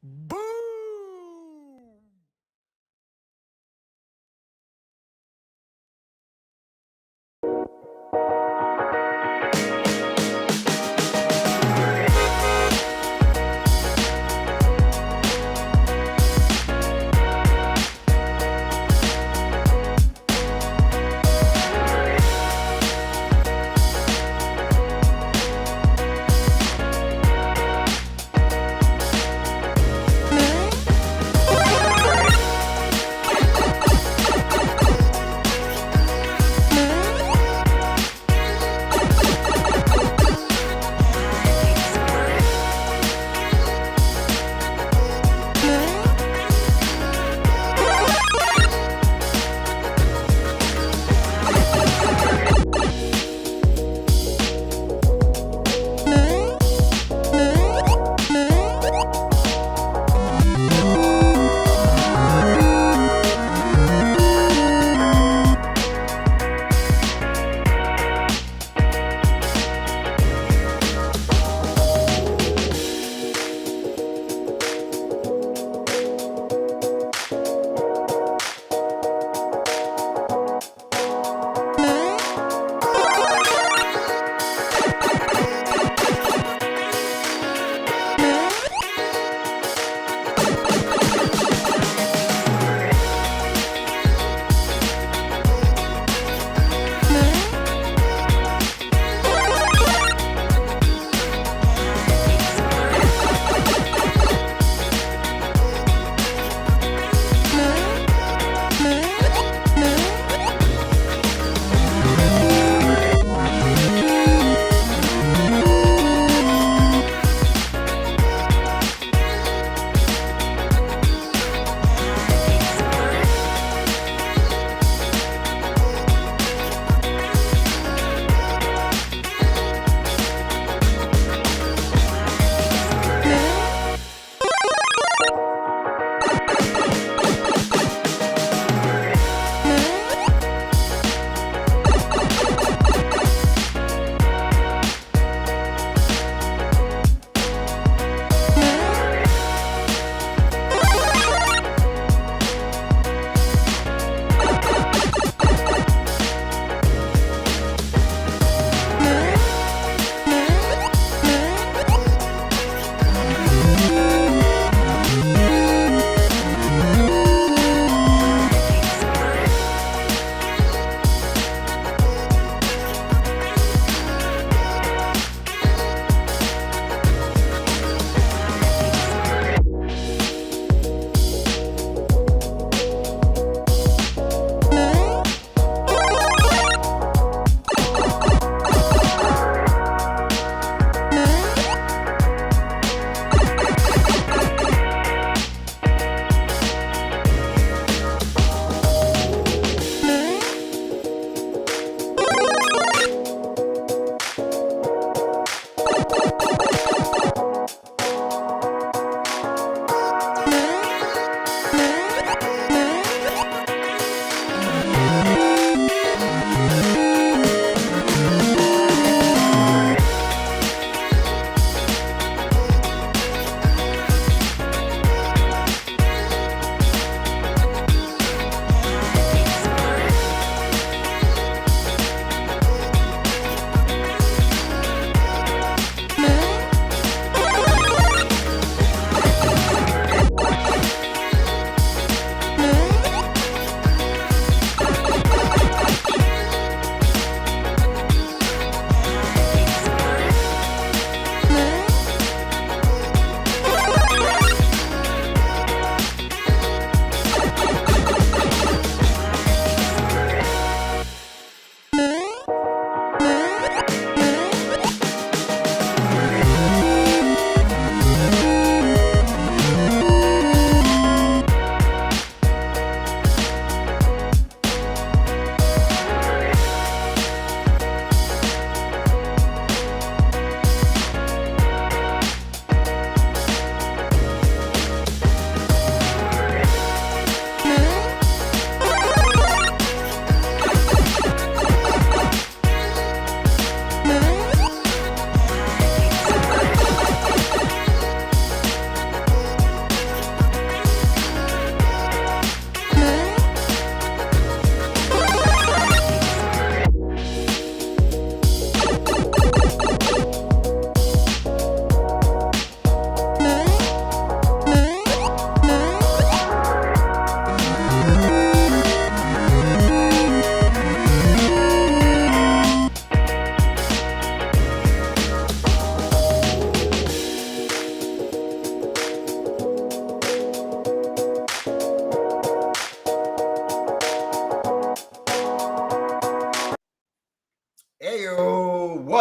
Boom!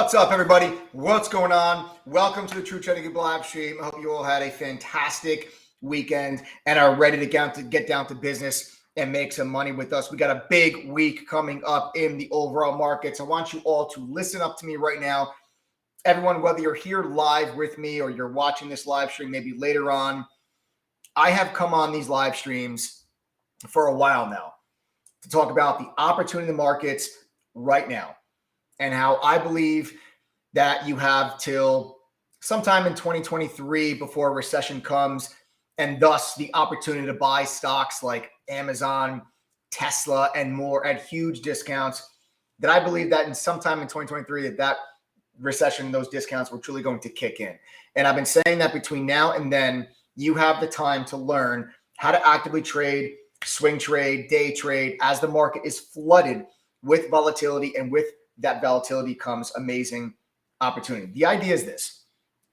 What's up, everybody? What's going on? Welcome to the True Trading live stream. I hope you all had a fantastic weekend and are ready to get down to business and make some money with us. We got a big week coming up in the overall markets. I want you all to listen up to me right now. Everyone, whether you're here live with me or you're watching this live stream maybe later on, I have come on these live streams for a while now to talk about the opportunity in the markets right now, and how I believe that you have till sometime in 2023 before a recession comes, and thus the opportunity to buy stocks like Amazon, Tesla, and more at huge discounts, that I believe that in sometime in 2023 that recession, those discounts were truly going to kick in. And I've been saying that between now and then, you have the time to learn how to actively trade, swing trade, day trade, as the market is flooded with volatility, and with that volatility comes amazing opportunity. The idea is this: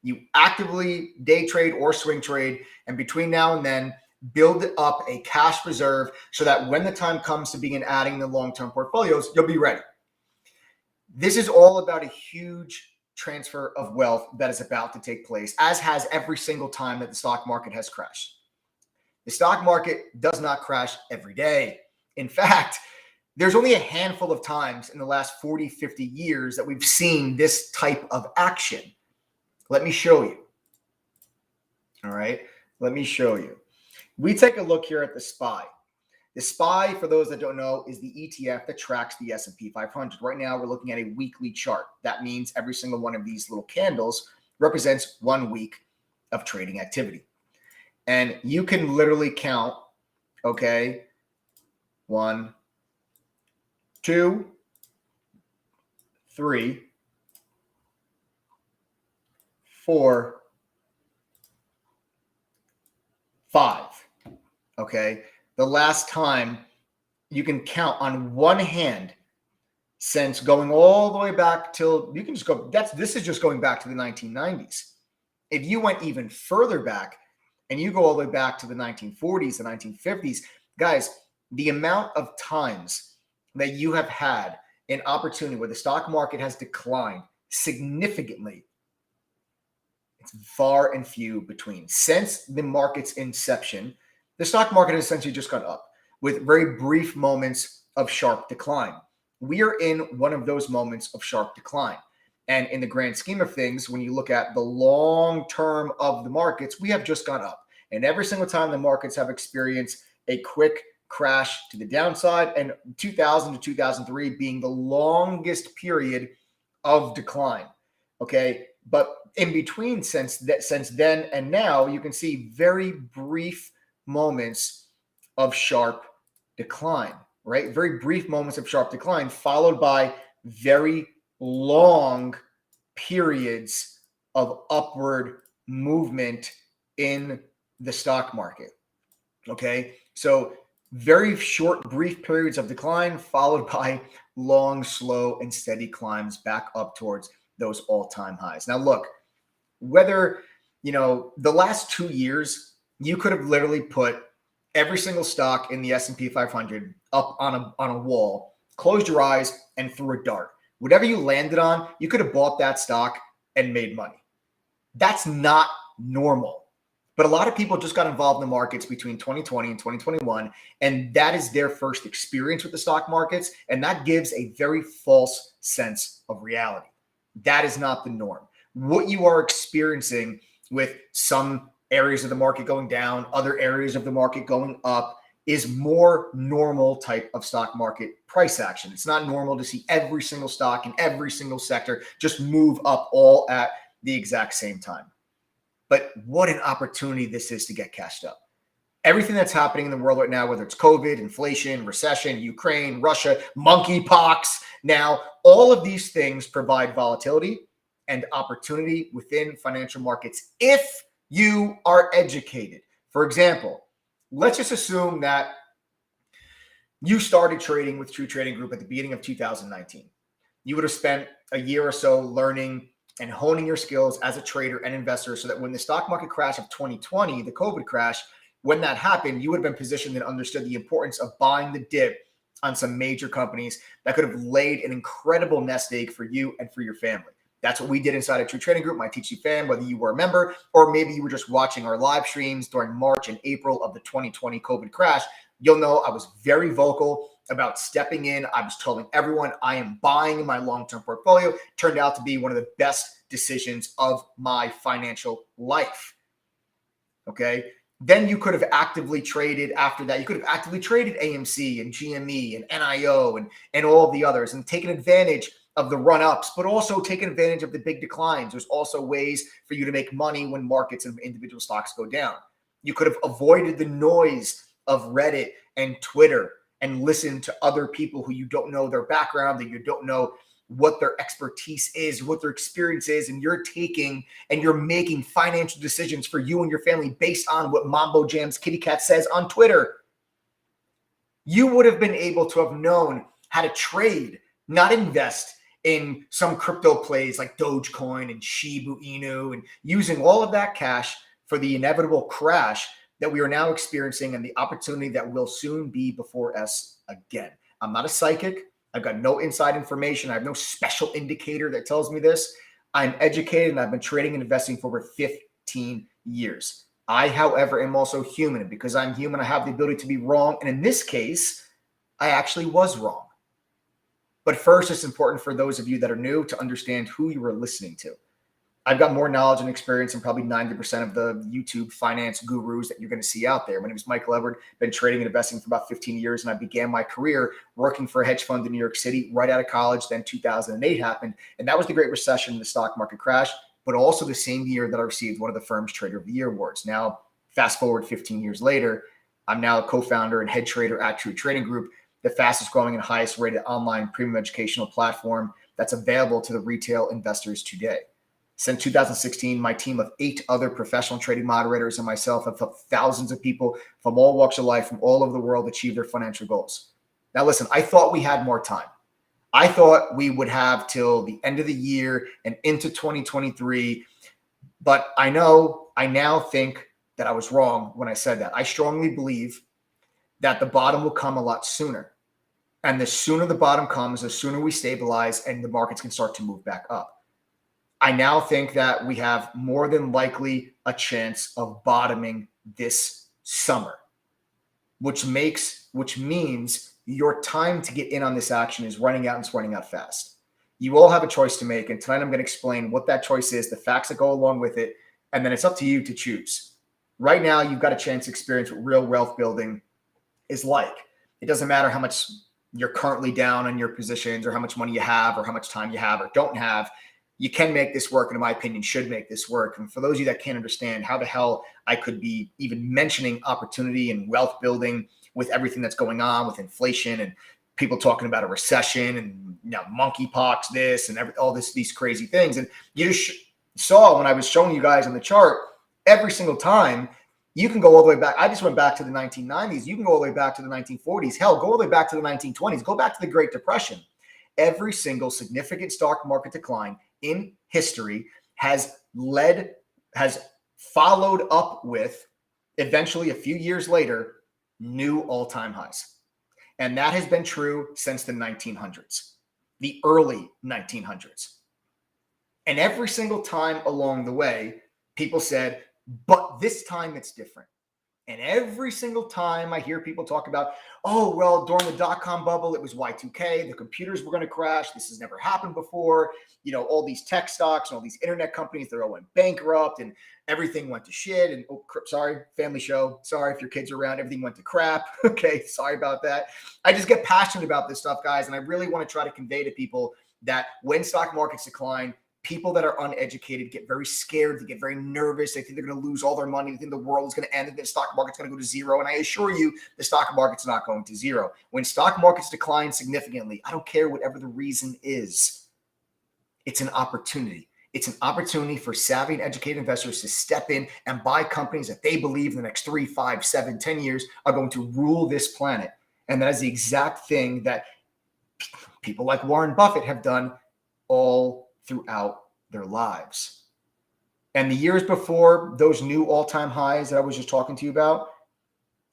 you actively day trade or swing trade, and between now and then, build up a cash reserve so that when the time comes to begin adding the long-term portfolios, you'll be ready. This is all about a huge transfer of wealth that is about to take place, as has every single time that the stock market has crashed. The stock market does not crash every day. In fact, there's only a handful of times in the last 40, 50 years that we've seen this type of action. Let me show you. All right, let me show you. We take a look here at the SPY. The SPY, for those that don't know, is the ETF that tracks the S&P 500. Right now, we're looking at a weekly chart. That means every single one of these little candles represents 1 week of trading activity. And you can literally count, okay, 1, 2, 3, 4, 5. Okay. The last time you can count on one hand since going all the way back till, you can just go, this is just going back to the 1990s. If you went even further back and you go all the way back to the 1940s, the 1950s, guys, the amount of times that you have had an opportunity where the stock market has declined significantly, it's far and few between. Since the market's inception, the stock market has essentially just gone up with very brief moments of sharp decline. We are in one of those moments of sharp decline. And in the grand scheme of things, when you look at the long term of the markets, we have just gone up. And every single time the markets have experienced a quick crash to the downside, and 2000 to 2003 being the longest period of decline. Okay. But in between, since then and now, you can see very brief moments of sharp decline, right? Very brief moments of sharp decline, followed by very long periods of upward movement in the stock market. Okay. So very short, brief periods of decline, followed by long, slow, and steady climbs back up towards those all-time highs. Now, look, whether, the last 2 years, you could have literally put every single stock in the S&P 500 up on a wall, closed your eyes, and threw a dart. Whatever you landed on, you could have bought that stock and made money. That's not normal. But a lot of people just got involved in the markets between 2020 and 2021, and that is their first experience with the stock markets, and that gives a very false sense of reality. That is not the norm. What you are experiencing with some areas of the market going down, other areas of the market going up, is more normal type of stock market price action. It's not normal to see every single stock in every single sector just move up all at the exact same time. But what an opportunity this is to get cashed up. Everything that's happening in the world right now, whether it's COVID, inflation, recession, Ukraine, Russia, monkeypox, now all of these things provide volatility and opportunity within financial markets if you are educated. For example, let's just assume that you started trading with True Trading Group at the beginning of 2019. You would have spent a year or so learning and honing your skills as a trader and investor so that when the stock market crash of 2020, the COVID crash, when that happened, you would have been positioned and understood the importance of buying the dip on some major companies that could have laid an incredible nest egg for you and for your family. That's what we did inside a True Trading Group, my TC fan, whether you were a member or maybe you were just watching our live streams during March and April of the 2020 COVID crash. You'll know I was very vocal about stepping in. I was telling everyone I am buying in my long-term portfolio. Turned out to be one of the best decisions of my financial life. Okay. Then you could have actively traded after that. You could have actively traded AMC and GME and NIO and all of the others and taken advantage of the run-ups, but also taken advantage of the big declines. There's also ways for you to make money when markets and individual stocks go down. You could have avoided the noise of Reddit and Twitter and listened to other people who you don't know their background, that you don't know what their expertise is, what their experience is, and you're taking and you're making financial decisions for you and your family based on what Mambo Jam's Kitty Cat says on Twitter. You would have been able to have known how to trade, not invest in some crypto plays like Dogecoin and Shiba Inu and using all of that cash for the inevitable crash that we are now experiencing and the opportunity that will soon be before us again. I'm not a psychic. I've got no inside information. I have no special indicator that tells me this. I'm educated and I've been trading and investing for over 15 years. I, however, am also human. And because I'm human, I have the ability to be wrong. And in this case, I actually was wrong. But first, it's important for those of you that are new to understand who you are listening to. I've got more knowledge and experience than probably 90% of the YouTube finance gurus that you're going to see out there. My name is Michael Edward, been trading and investing for about 15 years, and I began my career working for a hedge fund in New York City right out of college. Then 2008 happened, and that was the Great Recession, the stock market crash, but also the same year that I received one of the firm's Trader of the Year awards. Now, fast forward 15 years later, I'm now a co-founder and head trader at True Trading Group, the fastest growing and highest rated online premium educational platform that's available to the retail investors today. Since 2016, my team of 8 other professional trading moderators and myself have helped thousands of people from all walks of life from all over the world achieve their financial goals. Now, listen, I thought we had more time. I thought we would have till the end of the year and into 2023. But I now think that I was wrong when I said that. I strongly believe that the bottom will come a lot sooner. And the sooner the bottom comes, the sooner we stabilize and the markets can start to move back up. I now think that we have more than likely a chance of bottoming this summer, which means your time to get in on this action is running out and it's running out fast. You all have a choice to make, and tonight I'm going to explain what that choice is, the facts that go along with it, and then it's up to you to choose. Right now, you've got a chance to experience what real wealth building is like. It doesn't matter how much you're currently down on your positions or how much money you have or how much time you have or don't have. You can make this work, and in my opinion, should make this work. And for those of you that can't understand how the hell I could be even mentioning opportunity and wealth building with everything that's going on with inflation and people talking about a recession and monkeypox, this and these crazy things. And you just saw when I was showing you guys on the chart, every single time you can go all the way back. I just went back to the 1990s. You can go all the way back to the 1940s. Hell, go all the way back to the 1920s. Go back to the Great Depression. Every single significant stock market decline in history has followed up with, eventually a few years later, new all-time highs. And that has been true since the 1900s, the early 1900s. And every single time along the way, people said, but this time it's different. And every single time I hear people talk about, oh, well, during the dot-com bubble, it was Y2K. The computers were going to crash. This has never happened before. All these tech stocks and all these internet companies, they all went bankrupt and everything went to shit. And sorry, family show. Sorry if your kids are around. Everything went to crap. Okay, sorry about that. I just get passionate about this stuff, guys. And I really want to try to convey to people that when stock markets decline, people that are uneducated get very scared. They get very nervous. They think they're going to lose all their money. They think the world is going to end and the stock market's going to go to zero. And I assure you, the stock market's not going to zero. When stock markets decline significantly, I don't care whatever the reason is. It's an opportunity. It's an opportunity for savvy and educated investors to step in and buy companies that they believe in the next 3, 5, 7, 10 years are going to rule this planet. And that is the exact thing that people like Warren Buffett have done all throughout their lives. And the years before those new all-time highs that I was just talking to you about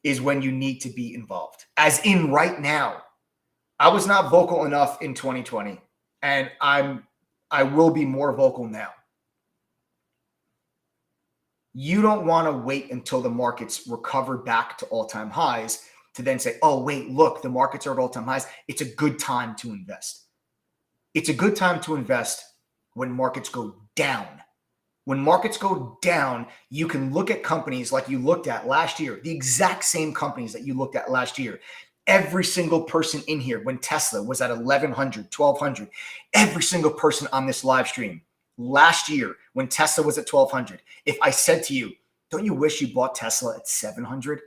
is when you need to be involved. As in right now, I was not vocal enough in 2020. And I'm I will be more vocal now. You don't want to wait until the markets recover back to all-time highs to then say, oh, wait, look, the markets are at all-time highs. It's a good time to invest. It's a good time to invest when markets go down. When markets go down, you can look at companies like you looked at last year, the exact same companies that you looked at last year. Every single person in here, when Tesla was at 1,100, 1,200, every single person on this live stream last year, when Tesla was at 1,200, if I said to you, don't you wish you bought Tesla at 700?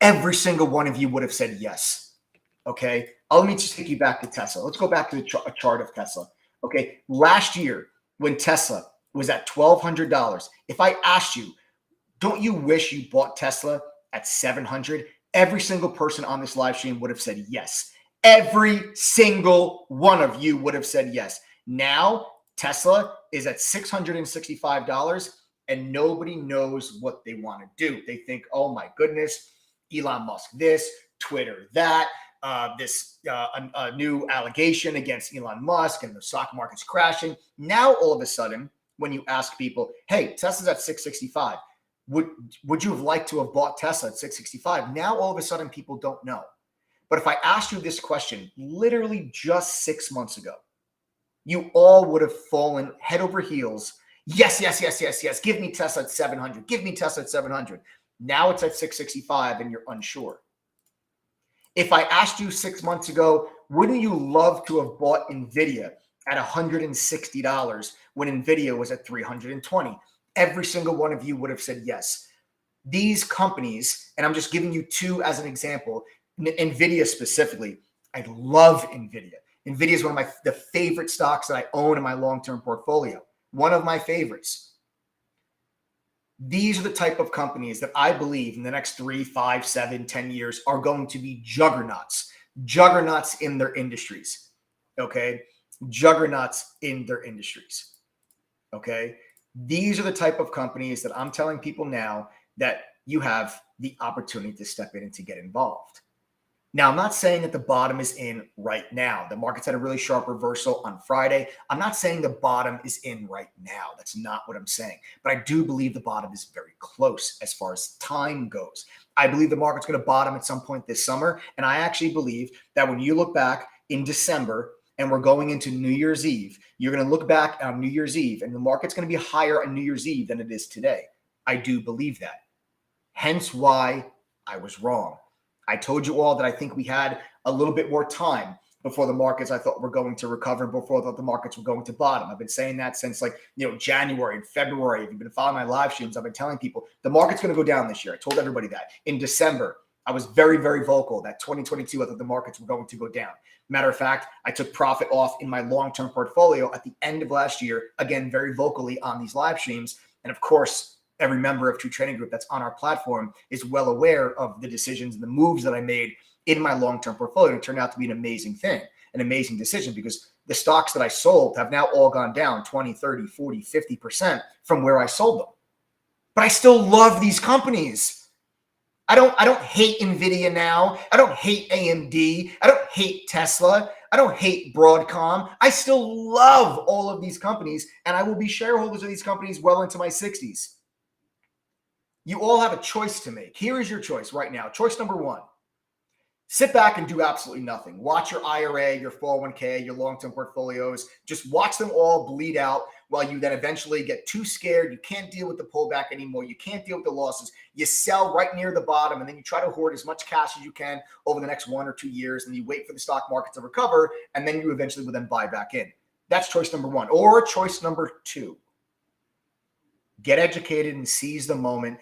Every single one of you would have said yes. Okay. Let me just take you back to Tesla. Let's go back to a chart of Tesla. Okay. Last year, when Tesla was at $1,200, if I asked you, don't you wish you bought Tesla at 700? Every single person on this live stream would have said yes. Every single one of you would have said yes. Now, Tesla is at $665 and nobody knows what they want to do. They think, oh my goodness, Elon Musk this, Twitter that, a new allegation against Elon Musk and the stock market's crashing. Now, all of a sudden, when you ask people, hey, Tesla's at 665, would you have liked to have bought Tesla at 665? Now, all of a sudden, people don't know. But if I asked you this question literally just 6 months ago, you all would have fallen head over heels. Yes, yes, yes, yes, yes. Give me Tesla at 700. Give me Tesla at 700. Now it's at 665 and you're unsure. If I asked you 6 months ago, wouldn't you love to have bought NVIDIA at $160 when NVIDIA was at 320? Every single one of you would have said yes. These companies, and I'm just giving you two as an example, NVIDIA specifically, I love NVIDIA. NVIDIA is one of the favorite stocks that I own in my long-term portfolio. One of my favorites. These are the type of companies that I believe in the next 3, 5, 7, 10 years are going to be juggernauts in their industries. Okay. Juggernauts in their industries. Okay. These are the type of companies that I'm telling people now that you have the opportunity to step in and to get involved. Now, I'm not saying that the bottom is in right now. The market's had a really sharp reversal on Friday. I'm not saying the bottom is in right now. That's not what I'm saying. But I do believe the bottom is very close as far as time goes. I believe the market's going to bottom at some point this summer. And I actually believe that when you look back in December and we're going into New Year's Eve, you're going to look back on New Year's Eve and the market's going to be higher on New Year's Eve than it is today. I do believe that. Hence why I was wrong. I told you all that I think we had a little bit more time before the markets I thought were going to recover, before I thought the markets were going to bottom. I've been saying that since January and February. If you've been following my live streams, I've been telling people the market's going to go down this year. I told everybody that. In December, I was very, very vocal that 2022, I thought the markets were going to go down. Matter of fact, I took profit off in my long-term portfolio at the end of last year, again, very vocally on these live streams. And of course, every member of True Trading Group that's on our platform is well aware of the decisions and the moves that I made in my long-term portfolio. And it turned out to be an amazing thing, an amazing decision, because the stocks that I sold have now all gone down 20, 30, 40, 50% from where I sold them. But I still love these companies. I don't hate NVIDIA now. I don't hate AMD. I don't hate Tesla. I don't hate Broadcom. I still love all of these companies, and I will be shareholders of these companies well into my 60s. You all have a choice to make. Here is your choice right now. Choice number one, sit back and do absolutely nothing. Watch your IRA, your 401k, your long-term portfolios. Just watch them all bleed out while you then eventually get too scared. You can't deal with the pullback anymore. You can't deal with the losses. You sell right near the bottom, and then you try to hoard as much cash as you can over the next 1 or 2 years, and you wait for the stock market to recover, and then you eventually will then buy back in. That's choice number one. Or choice number two, get educated and seize the moment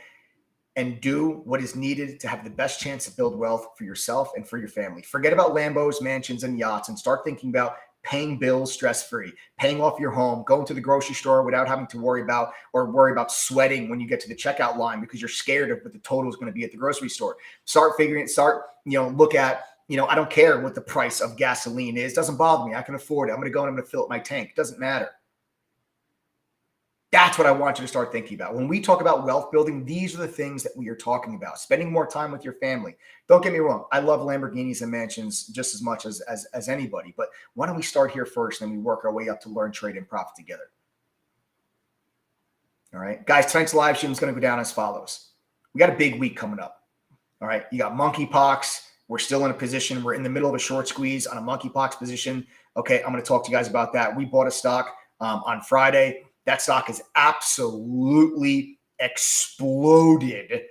and do what is needed to have the best chance to build wealth for yourself and for your family. Forget about Lambos, mansions, and yachts, and start thinking about paying bills stress-free, paying off your home, going to the grocery store without having to worry about sweating when you get to the checkout line because you're scared of what the total is going to be at the grocery store. Look at, I don't care what the price of gasoline is. It doesn't bother me. I can afford it. I'm going to go and I'm going to fill up my tank. It doesn't matter. That's what I want you to start thinking about. When we talk about wealth building, these are the things that we are talking about. Spending more time with your family. Don't get me wrong. I love Lamborghinis and mansions just as much as anybody. But why don't we start here first and we work our way up to learn, trade, and profit together? All right. Guys, tonight's live stream is going to go down as follows. We got a big week coming up. All right. You got monkeypox. We're still in a position. We're in the middle of a short squeeze on a monkeypox position. Okay. I'm going to talk to you guys about that. We bought a stock on Friday. That stock has absolutely exploded.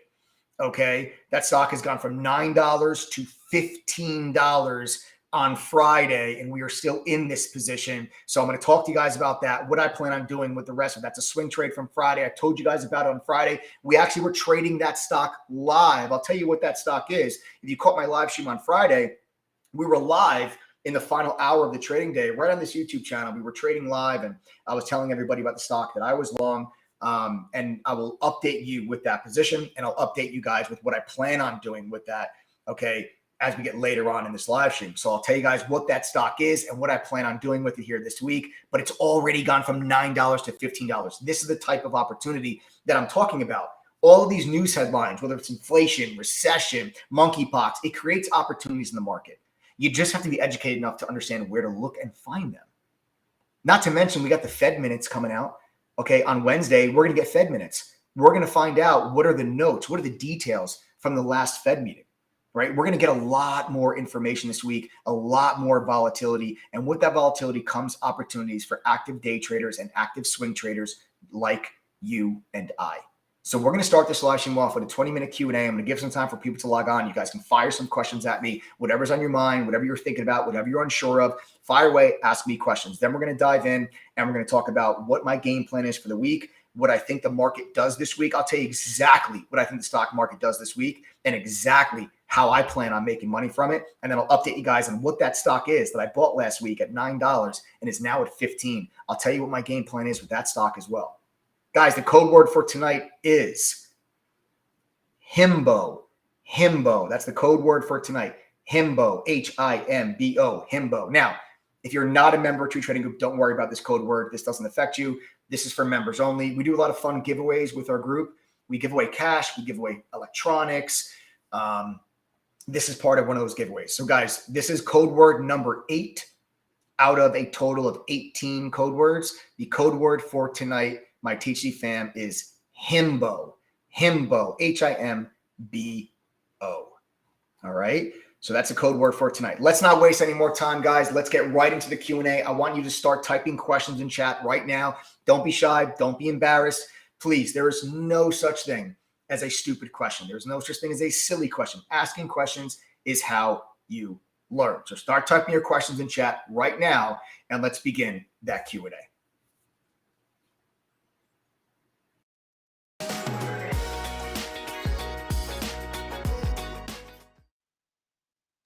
Okay. That stock has gone from $9 to $15 on Friday, and we are still in this position. So I'm going to talk to you guys about that, what I plan on doing with the rest of it. That's a swing trade from Friday. I told you guys about it on Friday. We actually were trading that stock live. I'll tell you what that stock is. If you caught my live stream on Friday, we were live in the final hour of the trading day, right on this YouTube channel. We were trading live, and I was telling everybody about the stock that I was long. And I will update you with that position, and I'll update you guys with what I plan on doing with that, okay, as we get later on in this live stream. So I'll tell you guys what that stock is and what I plan on doing with it here this week, but it's already gone from $9 to $15. This is the type of opportunity that I'm talking about. All of these news headlines, whether it's inflation, recession, monkeypox, it creates opportunities in the market. You just have to be educated enough to understand where to look and find them. Not to mention, we got the Fed minutes coming out. Okay, on Wednesday, we're going to get Fed minutes. We're going to find out what are the notes, what are the details from the last Fed meeting, right? We're going to get a lot more information this week, a lot more volatility. And with that volatility comes opportunities for active day traders and active swing traders like you and I. So we're going to start this live stream off with a 20-minute Q&A. I'm going to give some time for people to log on. You guys can fire some questions at me, whatever's on your mind, whatever you're thinking about, whatever you're unsure of, fire away, ask me questions. Then we're going to dive in and we're going to talk about what my game plan is for the week, what I think the market does this week. I'll tell you exactly what I think the stock market does this week and exactly how I plan on making money from it. And then I'll update you guys on what that stock is that I bought last week at $9 and is now at $15. I'll tell you what my game plan is with that stock as well. Guys, the code word for tonight is Himbo. Himbo. That's the code word for tonight. Himbo. H-I-M-B-O. Himbo. Now, if you're not a member of True Trading Group, don't worry about this code word. This doesn't affect you. This is for members only. We do a lot of fun giveaways with our group. We give away cash. We give away electronics. This is part of one of those giveaways. So, guys, this is code word number 8 out of a total of 18 code words. The code word for tonight, my TC fam, is Himbo. Himbo. H-I-M-B-O. All right. So that's a code word for tonight. Let's not waste any more time, guys. Let's get right into the Q&A. I want you to start typing questions in chat right now. Don't be shy. Don't be embarrassed. Please, there is no such thing as a stupid question. There's no such thing as a silly question. Asking questions is how you learn. So start typing your questions in chat right now, and let's begin that Q&A.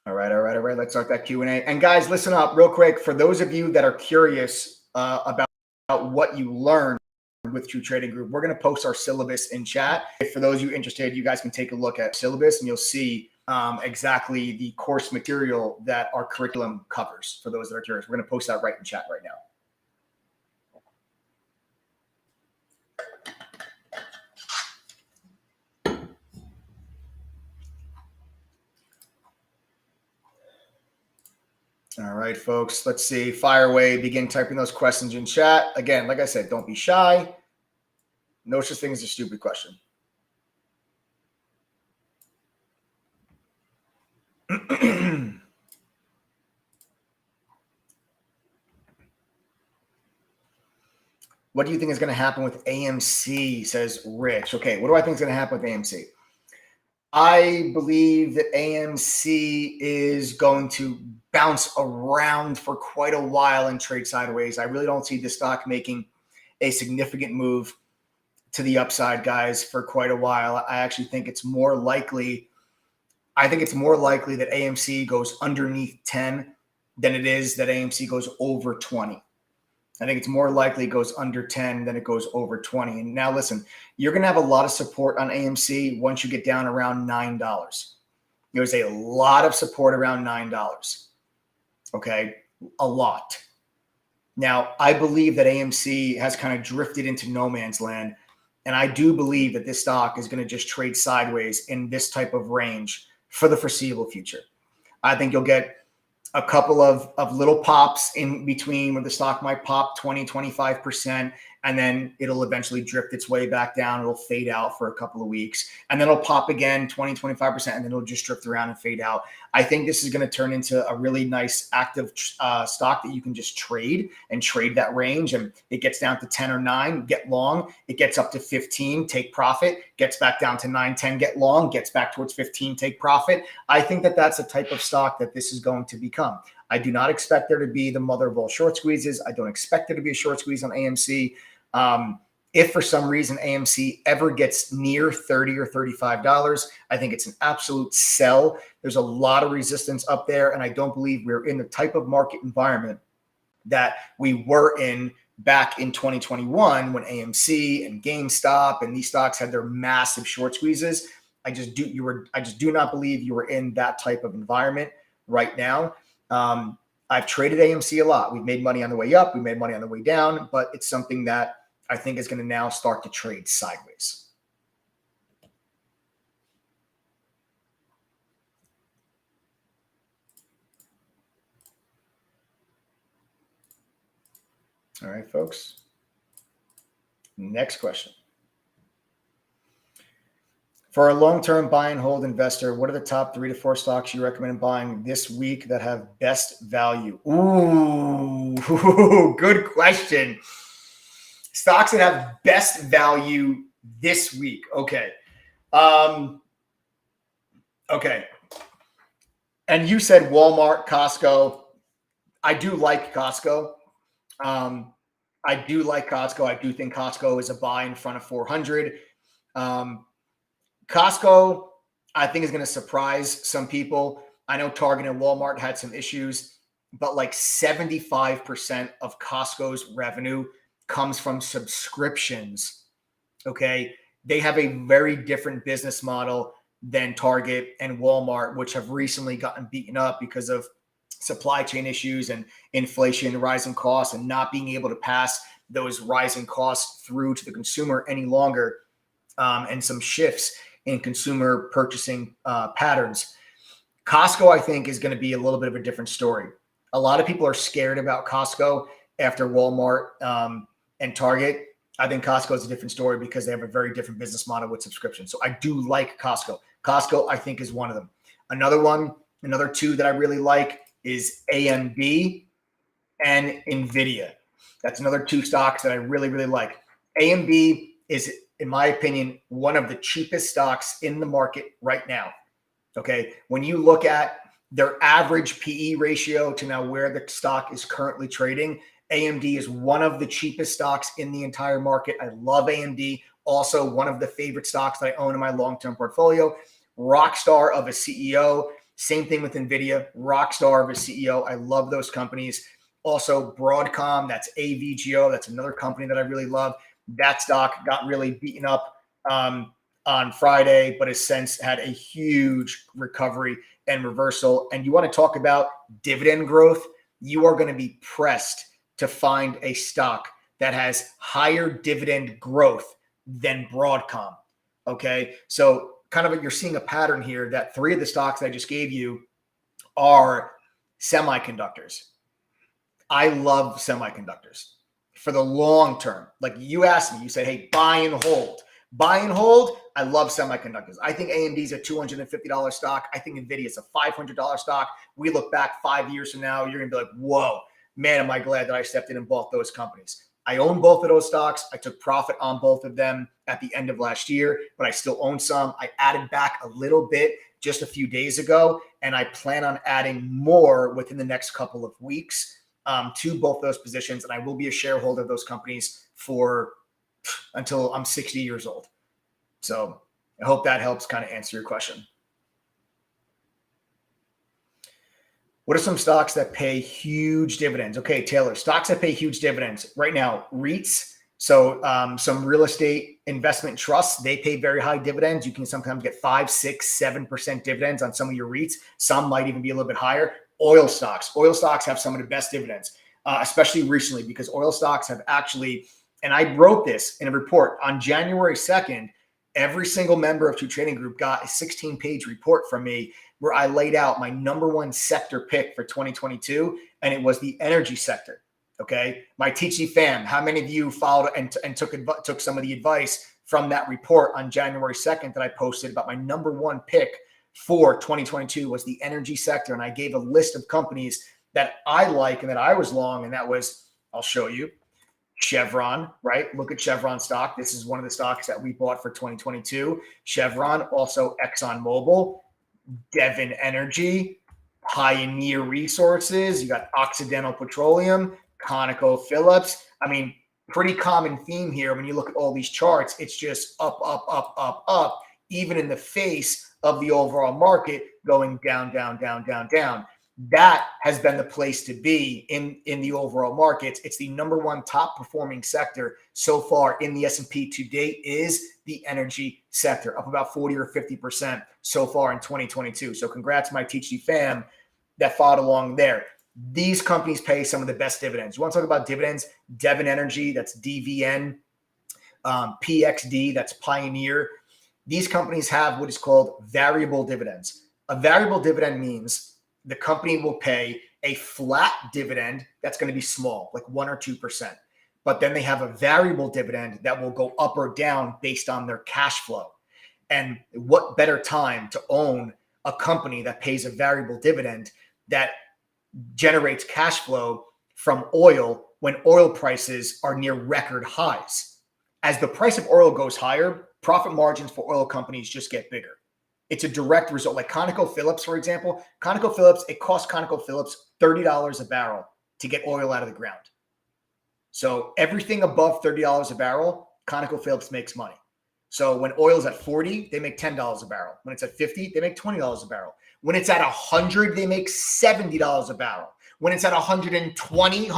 All right. Let's start that Q&A. And guys, listen up real quick. For those of you that are curious about what you learned with True Trading Group, we're going to post our syllabus in chat. For those of you interested, you guys can take a look at syllabus and you'll see exactly the course material that our curriculum covers. For those that are curious, we're going to post that right in chat right now. All right, folks, let's see. Fire away. Begin typing those questions in chat. Again, like I said, don't be shy. No such thing as a stupid question. What do you think is going to happen with AMC, says Rich. Okay, what do I think is going to happen with AMC? I believe that AMC is going to bounce around for quite a while and trade sideways. I really don't see the stock making a significant move to the upside, guys, for quite a while. I actually think it's more likely. I think it's more likely that AMC goes underneath 10 than it is that AMC goes over 20. I think it's more likely it goes under 10 than it goes over 20. And now listen, you're going to have a lot of support on AMC once you get down around $9. There's a lot of support around $9. Okay. A lot. Now, I believe that AMC has kind of drifted into no man's land. And I do believe that this stock is going to just trade sideways in this type of range for the foreseeable future. I think you'll get a couple of little pops in between where the stock might pop 20, 25%, and then it'll eventually drift its way back down. It'll fade out for a couple of weeks, and then it'll pop again 20, 25%, and then it'll just drift around and fade out. I think this is going to turn into a really nice active stock that you can just trade and trade that range. And it gets down to 10 or 9, get long. It gets up to 15, take profit, gets back down to 9, 10, get long, gets back towards 15, take profit. I think that that's the type of stock that this is going to become. I do not expect there to be the mother of all short squeezes. I don't expect there to be a short squeeze on AMC. If for some reason AMC ever gets near $30 or $35, I think it's an absolute sell. There's a lot of resistance up there, and I don't believe we're in the type of market environment that we were in back in 2021 when AMC and GameStop and these stocks had their massive short squeezes. I just do not believe you were in that type of environment right now. I've traded AMC a lot. We've made money on the way up. We made money on the way down, but it's something that I think is going to now start to trade sideways. All right, folks. Next question. For a long-term buy and hold investor, what are the top 3 to 4 stocks you recommend buying this week that have best value? Ooh, good question. Stocks that have best value this week. Okay. Okay. And you said Walmart, Costco. I do like Costco. I do like Costco. I do think Costco is a buy in front of 400. Costco, I think, is going to surprise some people. I know Target and Walmart had some issues, but like 75% of Costco's revenue comes from subscriptions. Okay. They have a very different business model than Target and Walmart, which have recently gotten beaten up because of supply chain issues and inflation, rising costs, and not being able to pass those rising costs through to the consumer any longer, and some shifts in consumer purchasing patterns. Costco, I think, is going to be a little bit of a different story. A lot of people are scared about Costco after Walmart and Target. I think Costco is a different story because they have a very different business model with subscriptions. So I do like Costco. Costco, I think, is one of them. Another 2 that I really like is AMD and NVIDIA. That's another 2 stocks that I really, really like. AMD is, in my opinion, one of the cheapest stocks in the market right now. Okay. When you look at their average PE ratio to now where the stock is currently trading, AMD is one of the cheapest stocks in the entire market. I love AMD. Also, one of the favorite stocks that I own in my long-term portfolio. Rock star of a CEO. Same thing with NVIDIA. Rock star of a CEO. I love those companies. Also, Broadcom, that's AVGO. That's another company that I really love. That stock got really beaten up on Friday, but has since had a huge recovery and reversal. And you want to talk about dividend growth? You are going to be pressed to find a stock that has higher dividend growth than Broadcom. Okay. So kind of you're seeing a pattern here that 3 of the stocks I just gave you are semiconductors. I love semiconductors for the long term. Like you asked me, you said, hey, buy and hold. Buy and hold. I love semiconductors. I think AMD is a $250 stock. I think NVIDIA is a $500 stock. We look back 5 years from now, you're going to be like, whoa, man, am I glad that I stepped in and bought those companies. I own both of those stocks. I took profit on both of them at the end of last year, but I still own some. I added back a little bit just a few days ago, and I plan on adding more within the next couple of weeks to both those positions. And I will be a shareholder of those companies until I'm 60 years old. So I hope that helps kind of answer your question. What are some stocks that pay huge dividends? Okay, Taylor, stocks that pay huge dividends right now, REITs. So some real estate investment trusts, they pay very high dividends. You can sometimes get 5, 6, 7% dividends on some of your REITs. Some might even be a little bit higher. Oil stocks have some of the best dividends. especially recently, because oil stocks have actually, and I wrote this in a report on January 2nd, every single member of True Trading Group got a 16-page report from me where I laid out my number one sector pick for 2022, and it was the energy sector. Okay, my TC fam, how many of you followed and took some of the advice from that report on January 2nd that I posted about my number one pick for 2022 was the energy sector, and I gave a list of companies that I like and that I was long, and that was, I'll show you, Chevron, right? Look at Chevron stock. This is one of the stocks that we bought for 2022. Chevron, also ExxonMobil, Devon Energy, Pioneer Resources. You got Occidental Petroleum, ConocoPhillips. I mean, pretty common theme here. When you look at all these charts, it's just up, up, up, up, up, even in the face of the overall market going down, down, down, down, down. That has been the place to be in the overall markets. It's the number one top performing sector so far in the S&P to date is the energy sector, up about 40 or 50% so far in 2022. So congrats, my TG fam that followed along there. These companies pay some of the best dividends. You want to talk about dividends? Devon Energy, that's DVN, PXD, that's Pioneer. These companies have what is called variable dividends. A variable dividend means the company will pay a flat dividend that's going to be small, like 1 or 2%. But then they have a variable dividend that will go up or down based on their cash flow. And what better time to own a company that pays a variable dividend that generates cash flow from oil when oil prices are near record highs? As the price of oil goes higher, profit margins for oil companies just get bigger. It's a direct result. Like ConocoPhillips, for example, ConocoPhillips, it costs ConocoPhillips $30 a barrel to get oil out of the ground. So everything above $30 a barrel, ConocoPhillips makes money. So when oil's at 40, they make $10 a barrel. When it's at 50, they make $20 a barrel. When it's at 100, they make $70 a barrel. When it's at 120,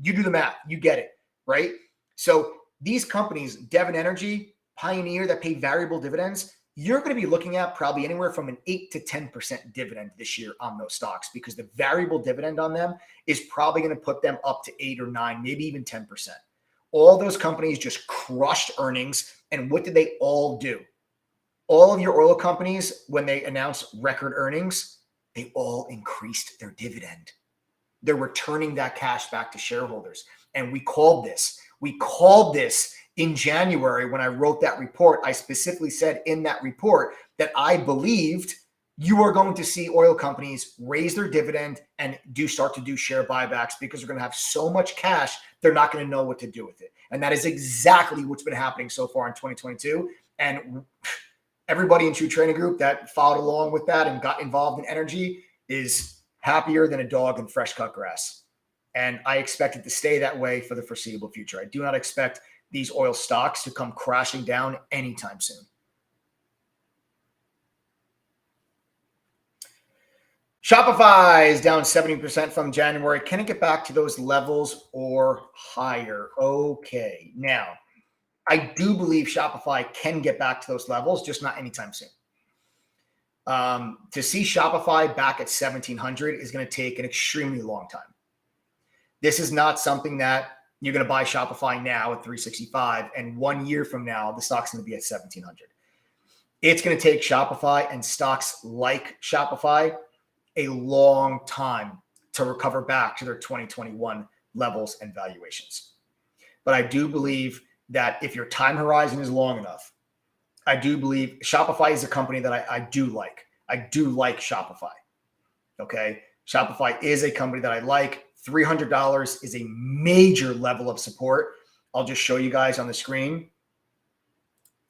you do the math, you get it, right? So these companies, Devon Energy, Pioneer, that pay variable dividends, you're going to be looking at probably anywhere from an 8 to 10% dividend this year on those stocks, because the variable dividend on them is probably going to put them up to 8 or 9, maybe even 10%. All those companies just crushed earnings. And what did they all do? All of your oil companies, when they announced record earnings, they all increased their dividend. They're returning that cash back to shareholders. And we called this. We called this in January when I wrote that report. I specifically said in that report that I believed you are going to see oil companies raise their dividend and start to do share buybacks, because they're going to have so much cash, they're not going to know what to do with it. And that is exactly what's been happening so far in 2022. And everybody in True Trading Group that followed along with that and got involved in energy is happier than a dog in fresh cut grass. And I expect it to stay that way for the foreseeable future. I do not expect these oil stocks to come crashing down anytime soon. Shopify is down 70% from January. Can it get back to those levels or higher? Okay. Now, I do believe Shopify can get back to those levels, just not anytime soon. To see Shopify back at 1,700 is going to take an extremely long time. This is not something that you're going to buy Shopify now at 365, and 1 year from now, the stock's going to be at 1,700. It's going to take Shopify and stocks like Shopify a long time to recover back to their 2021 levels and valuations. But I do believe that if your time horizon is long enough, I do believe Shopify is a company that I do like. I do like Shopify. Okay. Shopify is a company that I like. $300 is a major level of support. I'll just show you guys on the screen.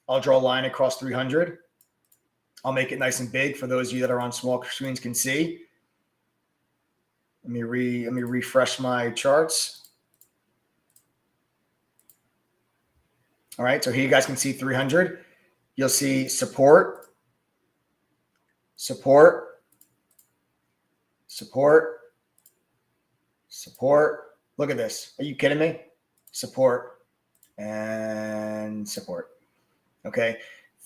I'll draw a line across 300. I'll make it nice and big for those of you that are on small screens can see. Let me refresh my charts. All right, so here you guys can see 300. You'll see support, support, support, support. Look at this. Are you kidding me? Support and support. Okay,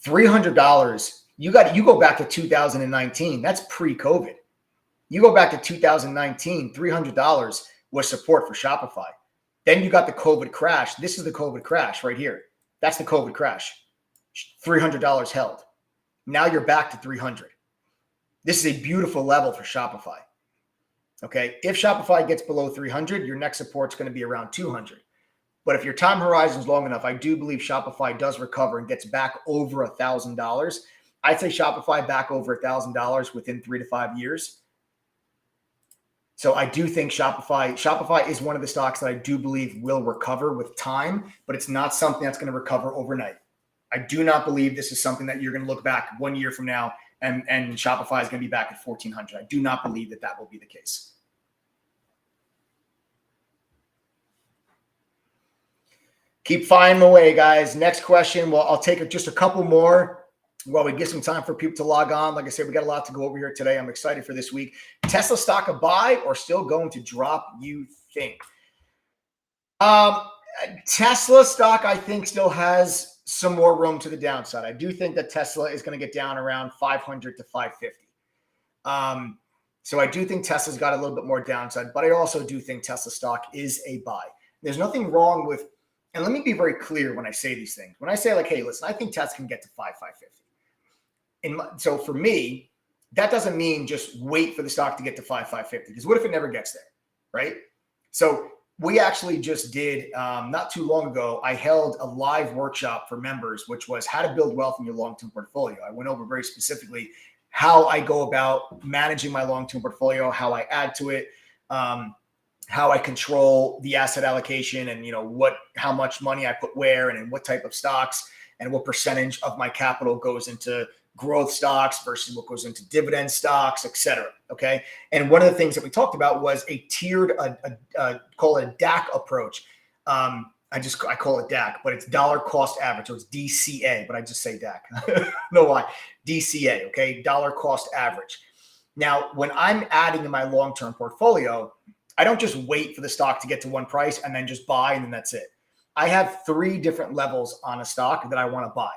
$300. You go back to 2019. That's pre-COVID. You go back to 2019, $300 was support for Shopify. Then you got the COVID crash. This is the COVID crash right here. That's the COVID crash. $300 held. Now you're back to 300. This is a beautiful level for Shopify. Okay. If Shopify gets below 300, your next support's going to be around 200. But if your time horizon is long enough, I do believe Shopify does recover and gets back over $1,000. I'd say Shopify back over $1,000 within 3 to 5 years. So I do think Shopify is one of the stocks that I do believe will recover with time, but it's not something that's going to recover overnight. I do not believe this is something that you're going to look back 1 year from now and Shopify is going to be back at 1,400. I do not believe that will be the case. Keep finding away, guys. Next question. Well, I'll take just a couple more while we get some time for people to log on. Like I said, we got a lot to go over here today. I'm excited for this week. Tesla stock a buy or still going to drop, you think? Tesla stock, I think, still has some more room to the downside. I do think that Tesla is going to get down around 500 to 550. So I do think Tesla's got a little bit more downside, but I also do think Tesla stock is a buy. There's nothing wrong with, and let me be very clear when I say these things. When I say like, hey, listen, I think Tesla can get to 550. So for me, that doesn't mean just wait for the stock to get to 550, because what if it never gets there, right? So we actually just did, not too long ago, I held a live workshop for members, which was how to build wealth in your long-term portfolio. I went over very specifically how I go about managing my long-term portfolio, how I add to it, how I control the asset allocation, and how much money I put where and in what type of stocks, and what percentage of my capital goes into growth stocks versus what goes into dividend stocks, et cetera. Okay. And one of the things that we talked about was a tiered, call it a DAC approach. I call it DAC, but it's dollar cost average. So it's DCA, but I just say DAC. No why. DCA. Okay. Dollar cost average. Now, when I'm adding in my long-term portfolio, I don't just wait for the stock to get to one price and then just buy and then that's it. I have 3 different levels on a stock that I want to buy.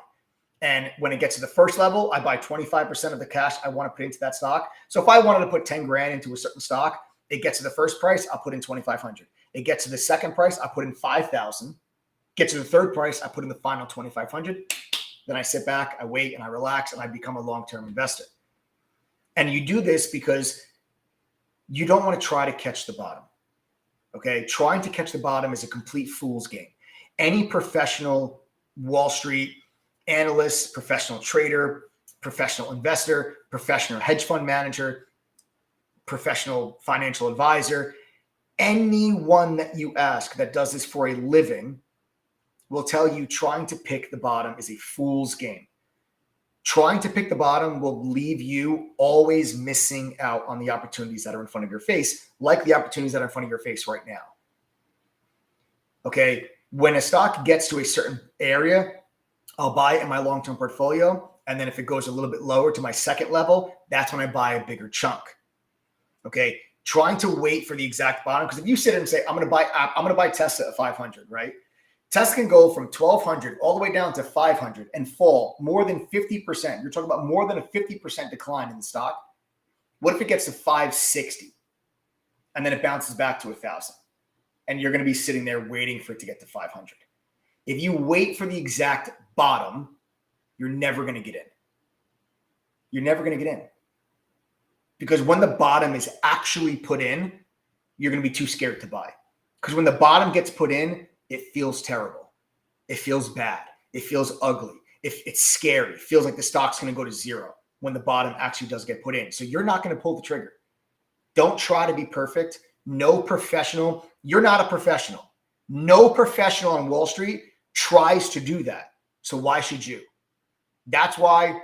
And when it gets to the first level, I buy 25% of the cash I want to put into that stock. So if I wanted to put 10 grand into a certain stock, it gets to the first price, I'll put in 2,500. It gets to the second price, I put in 5,000. Get to the third price, I put in the final 2,500. Then I sit back, I wait, and I relax, and I become a long-term investor. And you do this because you don't want to try to catch the bottom. Okay? Trying to catch the bottom is a complete fool's game. Any professional Wall Street analyst, professional trader, professional investor, professional hedge fund manager, professional financial advisor, anyone that you ask that does this for a living will tell you trying to pick the bottom is a fool's game. Trying to pick the bottom will leave you always missing out on the opportunities that are in front of your face, like the opportunities that are in front of your face right now. Okay, when a stock gets to a certain area, I'll buy it in my long-term portfolio. And then if it goes a little bit lower to my second level, that's when I buy a bigger chunk. Okay. Trying to wait for the exact bottom. Because if you sit there and say, I'm going to buy Tesla at 500, right? Tesla can go from 1,200 all the way down to 500 and fall more than 50%. You're talking about more than a 50% decline in the stock. What if it gets to 560 and then it bounces back to 1,000 and you're going to be sitting there waiting for it to get to 500? If you wait for the exact bottom, you're never going to get in. You're never going to get in. Because when the bottom is actually put in, you're going to be too scared to buy. Because when the bottom gets put in, it feels terrible. It feels bad. It feels ugly. It's scary. It feels like the stock's going to go to zero when the bottom actually does get put in. So you're not going to pull the trigger. Don't try to be perfect. No professional. You're not a professional. No professional on Wall Street tries to do that. So why should you? That's why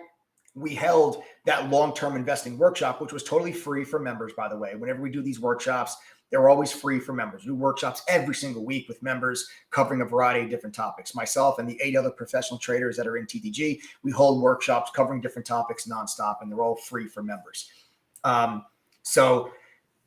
we held that long-term investing workshop, which was totally free for members, by the way. Whenever we do these workshops, they're always free for members. We do workshops every single week with members covering a variety of different topics. Myself and the 8 other professional traders that are in TTG, we hold workshops covering different topics nonstop, and they're all free for members. So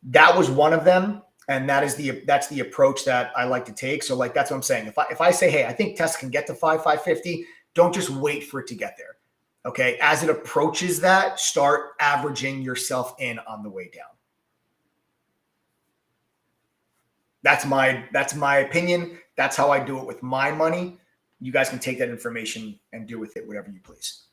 that was one of them. And that's the approach that I like to take. So like, that's what I'm saying. If I say, hey, I think Tesla can get to 550, don't just wait for it to get there. Okay. As it approaches that, start averaging yourself in on the way down. That's my opinion. That's how I do it with my money. You guys can take that information and do with it whatever you please.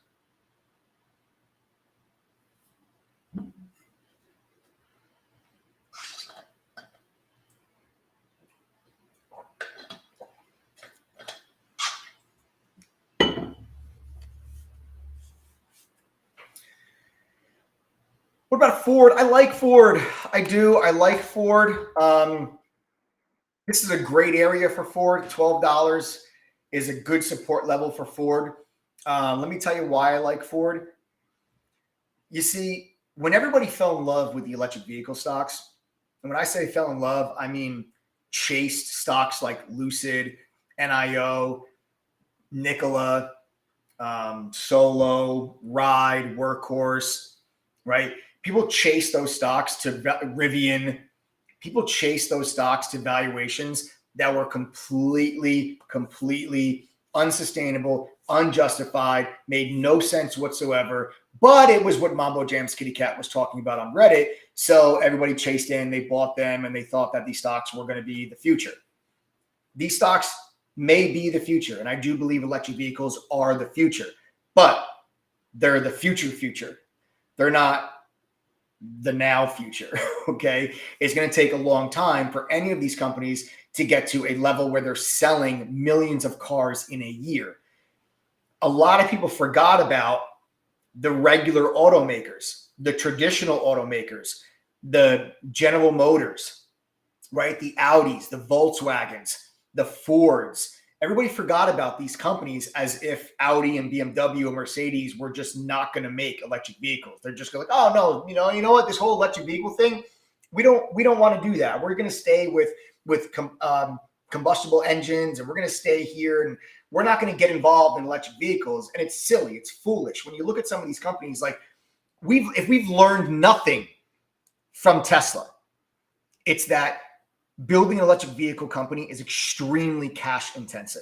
What about Ford? I like Ford. I do. I like Ford. This is a great area for Ford. $12 is a good support level for Ford. Let me tell you why I like Ford. You see, when everybody fell in love with the electric vehicle stocks, and when I say fell in love, I mean chased stocks like Lucid, NIO, Nikola, Solo, Ride, Workhorse, right? People chase those stocks to Rivian. People chase those stocks to valuations that were completely unsustainable, unjustified, made no sense whatsoever. But it was what Mambo Jam's Kitty Cat was talking about on Reddit. So everybody chased in, they bought them, and they thought that these stocks were going to be the future. These stocks may be the future, and I do believe electric vehicles are the future, but they're the future. They're not the now future, okay? It's going to take a long time for any of these companies to get to a level where they're selling millions of cars in a year. A lot of people forgot about the regular automakers, the traditional automakers, the General Motors, right? The Audis, the Volkswagens, the Fords. Everybody forgot about these companies as if Audi and BMW and Mercedes were just not going to make electric vehicles. They're just going like, oh no, you know what? This whole electric vehicle thing, we don't want to do that. We're going to stay with combustible engines, and we're going to stay here, and we're not going to get involved in electric vehicles. And it's silly, it's foolish. When you look at some of these companies, like if we've learned nothing from Tesla, it's that building an electric vehicle company is extremely cash intensive.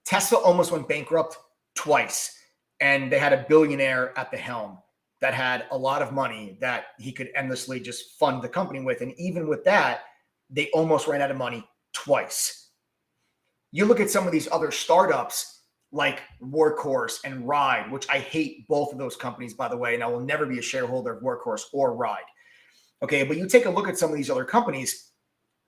Tesla almost went bankrupt twice, and they had a billionaire at the helm that had a lot of money that he could endlessly just fund the company with. And even with that, they almost ran out of money twice. You look at some of these other startups like Workhorse and Ride, which I hate both of those companies, by the way, and I will never be a shareholder of Workhorse or Ride. Okay, but you take a look at some of these other companies,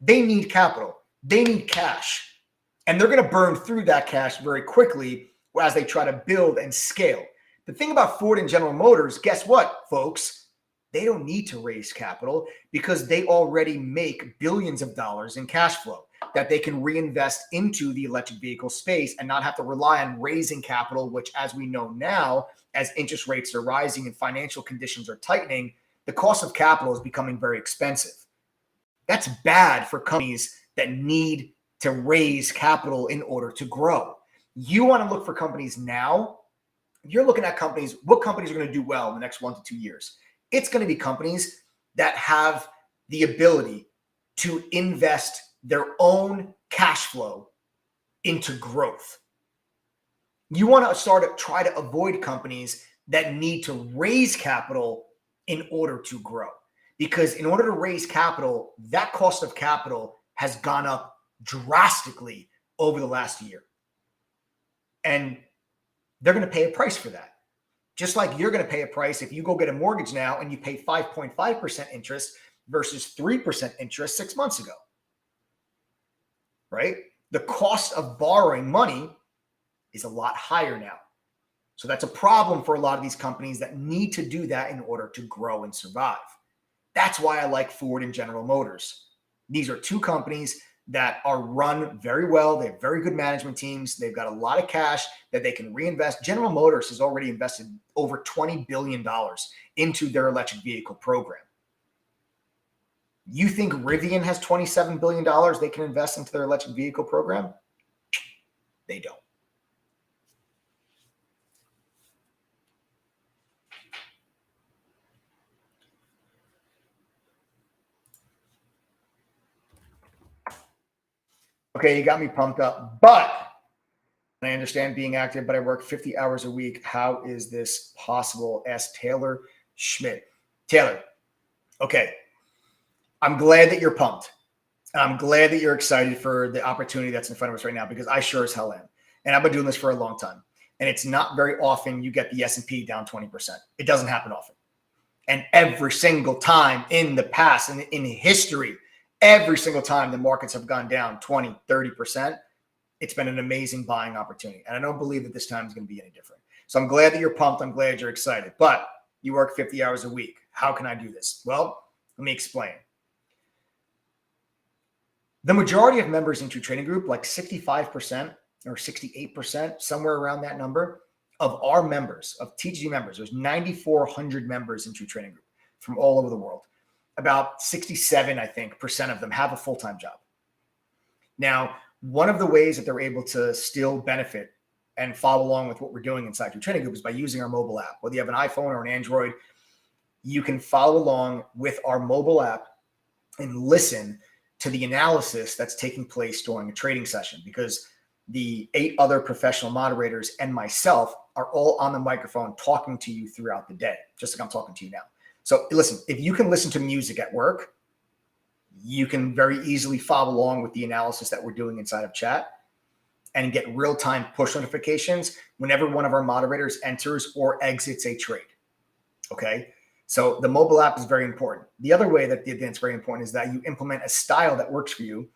they need capital. They need cash. And they're going to burn through that cash very quickly as they try to build and scale. The thing about Ford and General Motors, guess what, folks? They don't need to raise capital because they already make billions of dollars in cash flow that they can reinvest into the electric vehicle space and not have to rely on raising capital, which, as we know now, as interest rates are rising and financial conditions are tightening, the cost of capital is becoming very expensive. That's bad for companies that need to raise capital in order to grow. You want to look for companies now. If you're looking at companies, what companies are going to do well in the next 1 to 2 years? It's going to be companies that have the ability to invest their own cash flow into growth. You want to try to avoid companies that need to raise capital in order to grow. Because in order to raise capital, that cost of capital has gone up drastically over the last year. And they're going to pay a price for that. Just like you're going to pay a price if you go get a mortgage now and you pay 5.5% interest versus 3% interest 6 months ago. Right? The cost of borrowing money is a lot higher now. So that's a problem for a lot of these companies that need to do that in order to grow and survive. That's why I like Ford and General Motors. These are two companies that are run very well. They have very good management teams. They've got a lot of cash that they can reinvest. General Motors has already invested over $20 billion into their electric vehicle program. You think Rivian has $27 billion they can invest into their electric vehicle program? They don't. Okay, you got me pumped up, but I understand being active, but I work 50 hours a week. How is this possible? Asked Taylor Schmidt. Taylor, okay, I'm glad that you're pumped. I'm glad that you're excited for the opportunity that's in front of us right now, because I sure as hell am. And I've been doing this for a long time. And it's not very often you get the S&P down 20%. It doesn't happen often. And every single time in the past and in history, every single time the markets have gone down 20, 30%, it's been an amazing buying opportunity. And I don't believe that this time is going to be any different. So I'm glad that you're pumped. I'm glad you're excited. But you work 50 hours a week. How can I do this? Well, let me explain. The majority of members in True Trading Group, like 65% or 68%, somewhere around that number, of our members, of TGG members, there's 9,400 members in True Trading Group from all over the world. About 67, I think, percent of them have a full-time job. Now, one of the ways that they're able to still benefit and follow along with what we're doing inside True Trading Group is by using our mobile app. Whether you have an iPhone or an Android, you can follow along with our mobile app and listen to the analysis that's taking place during a trading session, because the 8 other professional moderators and myself are all on the microphone talking to you throughout the day, just like I'm talking to you now. So listen, if you can listen to music at work, you can very easily follow along with the analysis that we're doing inside of chat and get real-time push notifications whenever one of our moderators enters or exits a trade. Okay? So the mobile app is very important. The other way that it's very important is that you implement a style that works for you,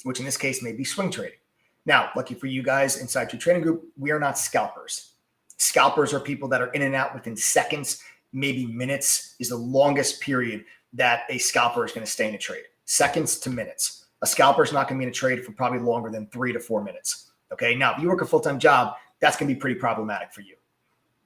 which in this case may be swing trading. Now, lucky for you guys inside True Trading Group, we are not scalpers. Scalpers are people that are in and out within seconds, maybe minutes is the longest period that a scalper is going to stay in a trade. Seconds to minutes. A scalper is not going to be in a trade for probably longer than 3 to 4 minutes. Okay. Now, if you work a full-time job, that's going to be pretty problematic for you.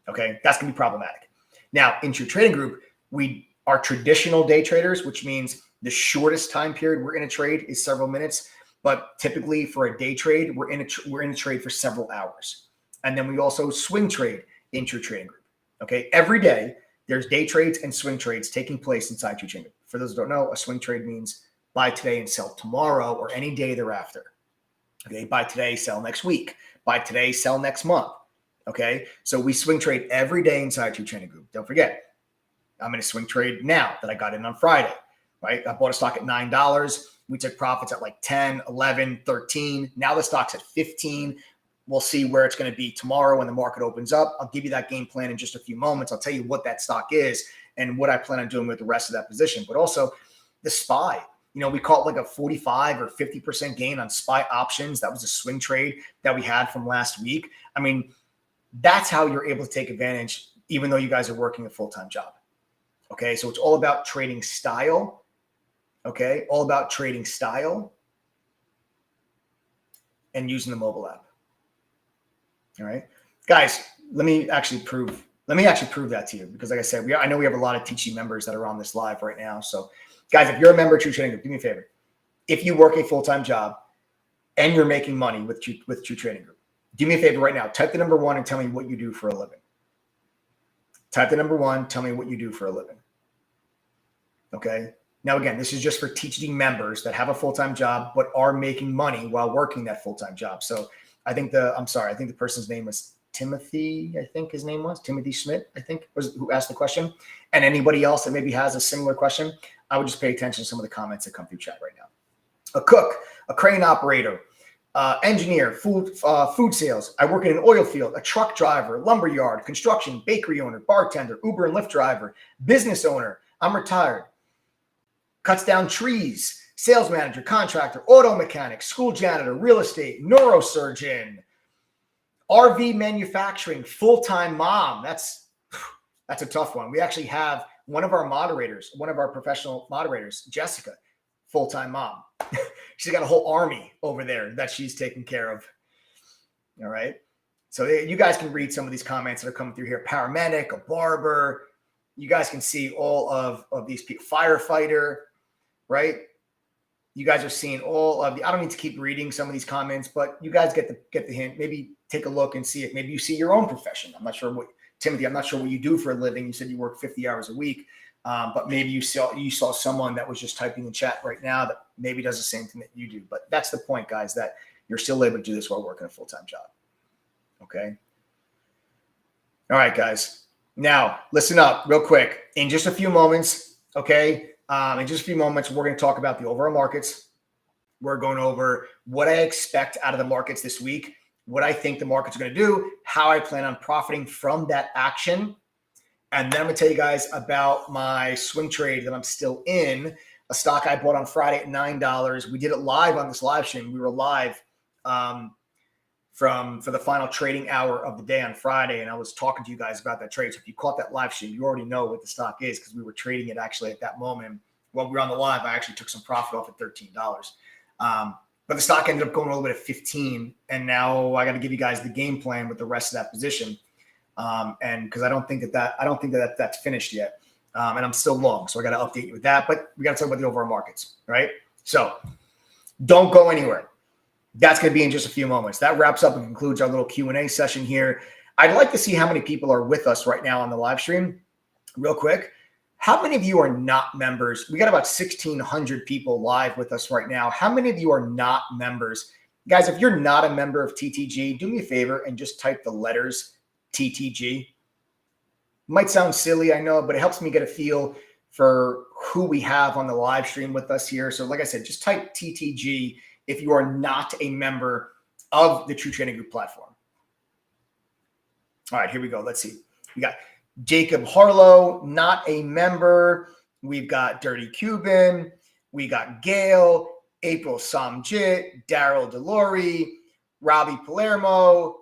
Okay. That's going to be problematic. Now, in True Trading Group, we are traditional day traders, which means the shortest time period we're in a trade is several minutes. But typically for a day trade, we're in a trade for several hours. And then we also swing trade in True Trading Group. Okay. Every day there's day trades and swing trades taking place inside True Trading Group. For those who don't know, a swing trade means buy today and sell tomorrow or any day thereafter. Okay. Buy today, sell next week. Buy today, sell next month. Okay. So we swing trade every day inside True Trading Group. Don't forget, I'm in a swing trade now that I got in on Friday, right? I bought a stock at $9. We took profits at like 10, 11, 13. Now the stock's at 15. We'll see where it's going to be tomorrow when the market opens up. I'll give you that game plan in just a few moments. I'll tell you what that stock is and what I plan on doing with the rest of that position. But also the SPY, we caught like a 45 or 50% gain on SPY options. That was a swing trade that we had from last week. I mean, that's how you're able to take advantage, even though you guys are working a full-time job. Okay. So it's all about trading style. Okay. All about trading style and using the mobile app. All right, guys, let me actually prove that to you, because like I said, I know we have a lot of TG members that are on this live right now. So guys, if you're a member of True Trading Group, do me a favor. If you work a full-time job and you're making money with True Trading Group, do me a favor right now. Type the number 1 and tell me what you do for a living. Type the number 1, tell me what you do for a living. Okay. Now, again, this is just for TGD members that have a full-time job but are making money while working that full-time job. So I think the person's name was Timothy. I think his name was Timothy Schmidt, I think, was who asked the question. And anybody else that maybe has a similar question, I would just pay attention to some of the comments that come through chat right now. A cook, a crane operator, engineer, food sales. I work in an oil field, a truck driver, lumber yard, construction, bakery owner, bartender, Uber and Lyft driver, business owner. I'm retired. Cuts down trees, sales manager, contractor, auto mechanic, school janitor, real estate, neurosurgeon, RV manufacturing, full-time mom. That's a tough one. We actually have one of our professional moderators, Jessica, full-time mom. She's got a whole army over there that she's taking care of. All right. So you guys can read some of these comments that are coming through here. Paramedic, a barber. You guys can see all of these people. Firefighter, right? You guys are seeing all of the, I don't need to keep reading some of these comments, but you guys get the hint. Maybe take a look and see it. Maybe you see your own profession. I'm not sure Timothy, I'm not sure what you do for a living. You said you work 50 hours a week, but maybe you saw someone that was just typing in chat right now that maybe does the same thing that you do. But that's the point, guys, that you're still able to do this while working a full-time job. Okay. All right, guys. Now, listen up real quick. In just a few moments, okay, in just a few moments, we're going to talk about the overall markets. We're going over what I expect out of the markets this week, what I think the markets are going to do, how I plan on profiting from that action. And then I'm going to tell you guys about my swing trade that I'm still in, a stock I bought on Friday at $9. We did it live on this live stream. We were live for the final trading hour of the day on Friday, and I was talking to you guys about that trade. So if you caught that live stream, you already know what the stock is because we were trading it actually at that moment. While we were on the live, I actually took some profit off at $13. But the stock ended up going a little bit at 15, and now I got to give you guys the game plan with the rest of that position. And because I don't think that that's finished yet, and I'm still long, so I got to update you with that. But we got to talk about the overall markets, right? So don't go anywhere. That's going to be in just a few moments. That wraps up and concludes our little Q&A session here. I'd like to see how many people are with us right now on the live stream. Real quick, how many of you are not members? We got about 1,600 people live with us right now. How many of you are not members? Guys, if you're not a member of TTG, do me a favor and just type the letters TTG. Might sound silly, I know, but it helps me get a feel for who we have on the live stream with us here. So like I said, just type TTG if you are not a member of the True Trading Group platform. All right, here we go. Let's see. We got Jacob Harlow, not a member. We've got Dirty Cuban. We got Gail, April Samjit, Daryl Delory, Robbie Palermo,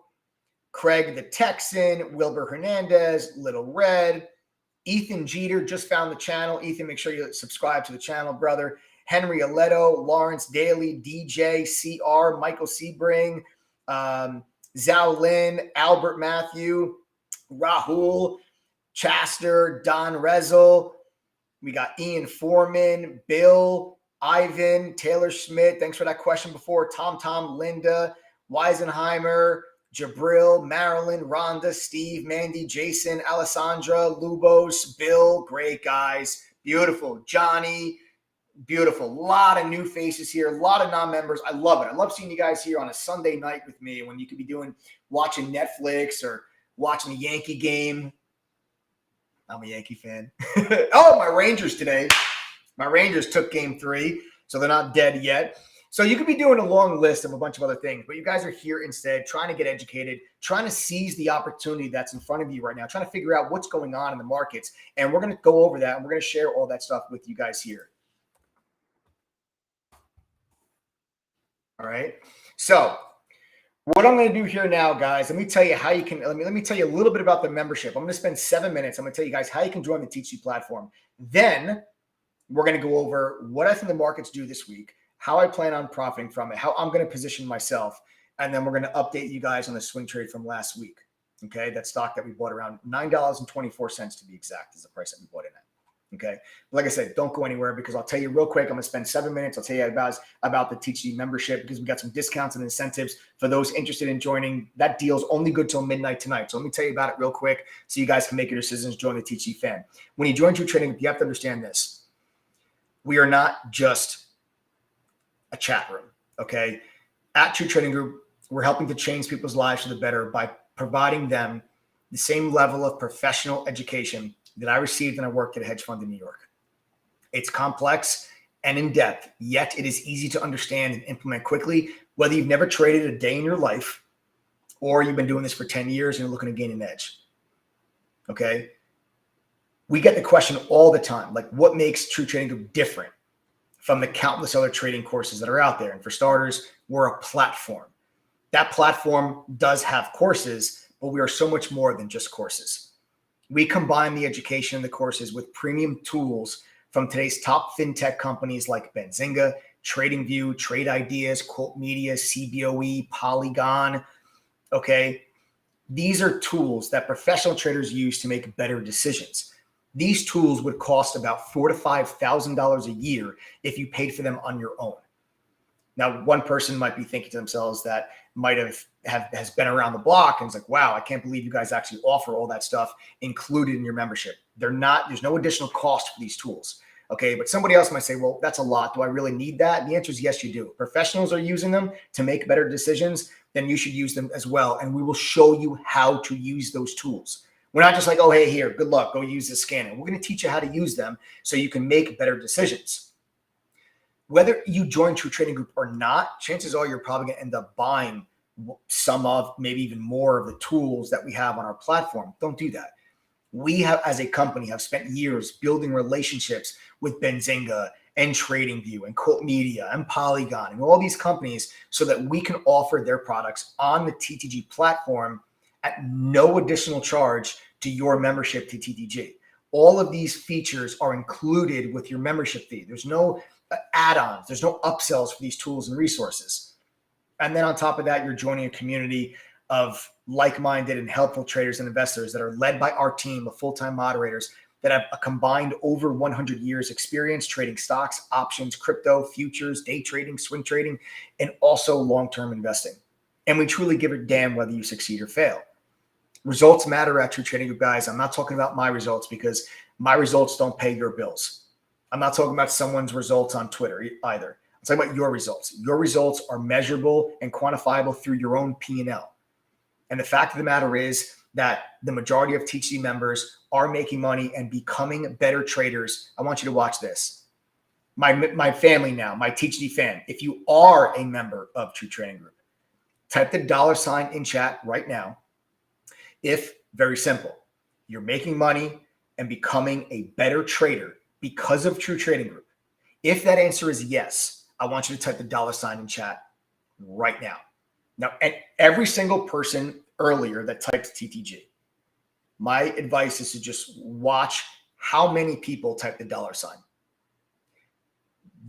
Craig the Texan, Wilbur Hernandez, Little Red, Ethan Jeter just found the channel. Ethan, make sure you subscribe to the channel, brother. Henry Aledo, Lawrence Daly, DJ, CR, Michael Sebring, Zhao Lin, Albert Matthew, Rahul, Chaster, Don Rezel. We got Ian Foreman, Bill, Ivan, Taylor Schmidt. Thanks for that question before. Tom, Linda, Weisenheimer, Jabril, Marilyn, Rhonda, Steve, Mandy, Jason, Alessandra, Lubos, Bill. Great guys. Beautiful. Johnny. Beautiful. A lot of new faces here, a lot of non-members. I love it. I love seeing you guys here on a Sunday night with me when you could be watching Netflix or watching a Yankee game. I'm a Yankee fan. Oh, my Rangers today. My Rangers took game 3, so they're not dead yet. So you could be doing a long list of a bunch of other things, but you guys are here instead trying to get educated, trying to seize the opportunity that's in front of you right now, trying to figure out what's going on in the markets. And we're going to go over that, and we're going to share all that stuff with you guys here. All right. So what I'm going to do here now, guys, let me tell you how you can, let me tell you a little bit about the membership. I'm going to spend 7 minutes. I'm going to tell you guys how you can join the TTG platform. Then we're going to go over what I think the markets do this week, how I plan on profiting from it, how I'm going to position myself. And then we're going to update you guys on the swing trade from last week. Okay. That stock that we bought around $9.24 to be exact is the price that we bought it at. Okay. But like I said, don't go anywhere because I'll tell you real quick. I'm going to spend 7 minutes. I'll tell you about the TTG membership because we got some discounts and incentives for those interested in joining. That deal's only good till midnight tonight. So let me tell you about it real quick so you guys can make your decisions, join the TTG fan. When you join True Trading, you have to understand this. We are not just a chat room. Okay. At True Trading Group, we're helping to change people's lives for the better by providing them the same level of professional education that I received when I worked at a hedge fund in New York. It's complex and in-depth, yet it is easy to understand and implement quickly, whether you've never traded a day in your life or you've been doing this for 10 years and you're looking to gain an edge. Okay? We get the question all the time, like what makes True Trading Group different from the countless other trading courses that are out there? And for starters, we're a platform. That platform does have courses, but we are so much more than just courses. We combine the education and the courses with premium tools from today's top fintech companies like Benzinga, TradingView, Trade Ideas, Quote Media, CBOE, Polygon. Okay. These are tools that professional traders use to make better decisions. These tools would cost about $4,000 to $5,000 a year if you paid for them on your own. Now, one person might be thinking to themselves that might has been around the block and is like, wow, I can't believe you guys actually offer all that stuff included in your membership. They're not, there's no additional cost for these tools. Okay. But somebody else might say, well, that's a lot. Do I really need that? And the answer is yes, you do. Professionals are using them to make better decisions. Then you should use them as well. And we will show you how to use those tools. We're not just like, oh, hey, here, good luck. Go use this scanner. We're going to teach you how to use them so you can make better decisions. whether you join True Trading Group or not, chances are you're probably going to end up buying some of, maybe even more of the tools that we have on our platform. Don't do that. We have, as a company, have spent years building relationships with Benzinga and TradingView and Quote Media and Polygon and all these companies so that we can offer their products on the TTG platform at no additional charge to your membership to TTG. All of these features are included with your membership fee. There's no add-ons. There's no upsells for these tools and resources. And then on top of that, you're joining a community of like-minded and helpful traders and investors that are led by our team of full-time moderators that have a combined over 100 years experience trading stocks, options, crypto, futures, day trading, swing trading, and also long-term investing. And we truly give a damn whether you succeed or fail. Results matter at True Trading Group, guys. I'm not talking about my results because my results don't pay your bills. I'm not talking about someone's results on Twitter either. I'm talking about your results. Your results are measurable and quantifiable through your own P&L. And the fact of the matter is that the majority of TTG members are making money and becoming better traders. I want you to watch this. My family now, my TTG fan, if you are a member of True Trading Group, type the $ in chat right now. If, very simple, you're making money and becoming a better trader because of True Trading Group. If that answer is yes, I want you to type the $ in chat right now. Now, and every single person earlier that typed TTG, my advice is to just watch how many people type the $.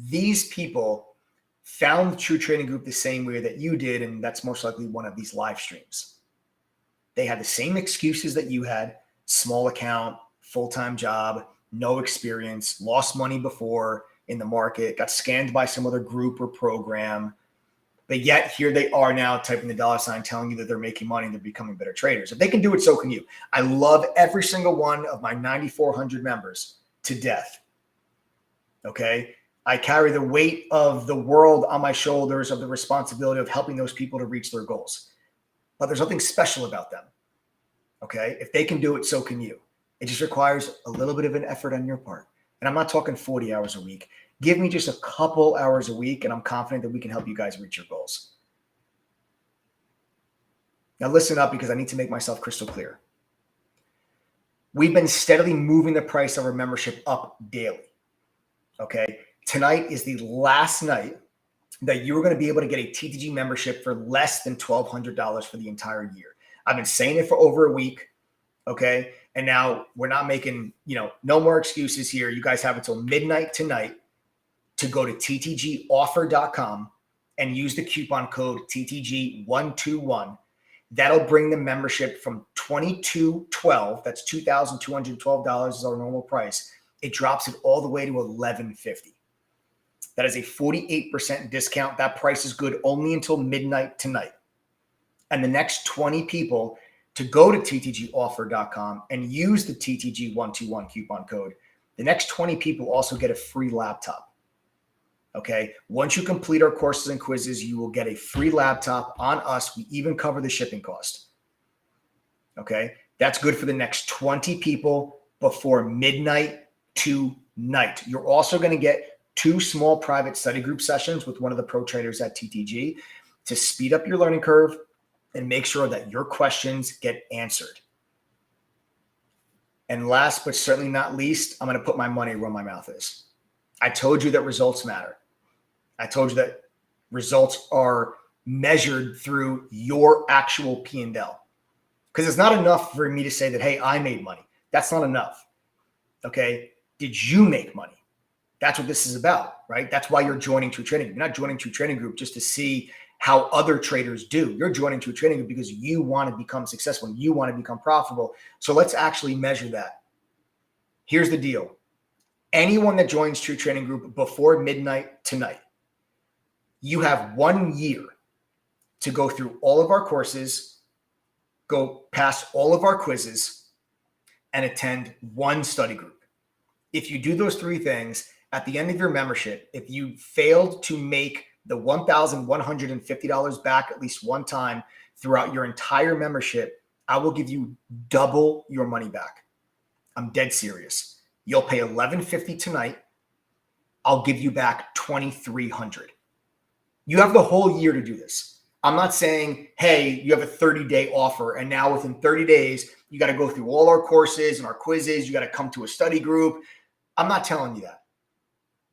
These people found True Trading Group the same way that you did, and that's most likely one of these live streams. They had the same excuses that you had: small account, full-time job, no experience, lost money before in the market, got scammed by some other group or program. But yet here they are now typing the $ telling you that they're making money and they're becoming better traders. If they can do it, so can you. I love every single one of my 9,400 members to death. Okay. I carry the weight of the world on my shoulders, of the responsibility of helping those people to reach their goals. But there's nothing special about them. Okay. If they can do it, so can you. It just requires a little bit of an effort on your part. And I'm not talking 40 hours a week. Give me just a couple hours a week, and I'm confident that we can help you guys reach your goals. Now listen up, because I need to make myself crystal clear. We've been steadily moving the price of our membership up daily. Okay. Tonight is the last night that you're going to be able to get a TTG membership for less than $1,200 for the entire year. I've been saying it for over a week. Okay. And now we're not making, no more excuses here. You guys have until midnight tonight to go to ttgoffer.com and use the coupon code TTG121. That'll bring the membership from $2,212. That's $2,212 is our normal price. It drops it all the way to $1,150. That is a 48% discount. That price is good only until midnight tonight. And the next 20 people to go to ttgoffer.com and use the TTG121 coupon code, the next 20 people also get a free laptop. Okay. Once you complete our courses and quizzes, you will get a free laptop on us. We even cover the shipping cost. Okay. That's good for the next 20 people before midnight tonight. You're also going to get 2 small private study group sessions with one of the pro traders at TTG to speed up your learning curve and make sure that your questions get answered. And last but certainly not least, I'm going to put my money where my mouth is. I told you that results matter. I told you that results are measured through your actual P&L. Because it's not enough for me to say that, hey, I made money. That's not enough. Okay. Did you make money? That's what this is about, right? That's why you're joining True Trading. You're not joining True Trading Group just to see how other traders do. You're joining True Trading Group because you want to become successful. You want to become profitable. So let's actually measure that. Here's the deal. Anyone that joins True Trading Group before midnight tonight, you have 1 year to go through all of our courses, go past all of our quizzes, and attend 1 study group. If you do those 3 things, at the end of your membership, if you failed to make the $1,150 back at least one time throughout your entire membership, I will give you double your money back. I'm dead serious. You'll pay $1,150 tonight. I'll give you back $2,300. You have the whole year to do this. I'm not saying, hey, you have a 30-day offer, and now within 30 days, you got to go through all our courses and our quizzes. You got to come to a study group. I'm not telling you that.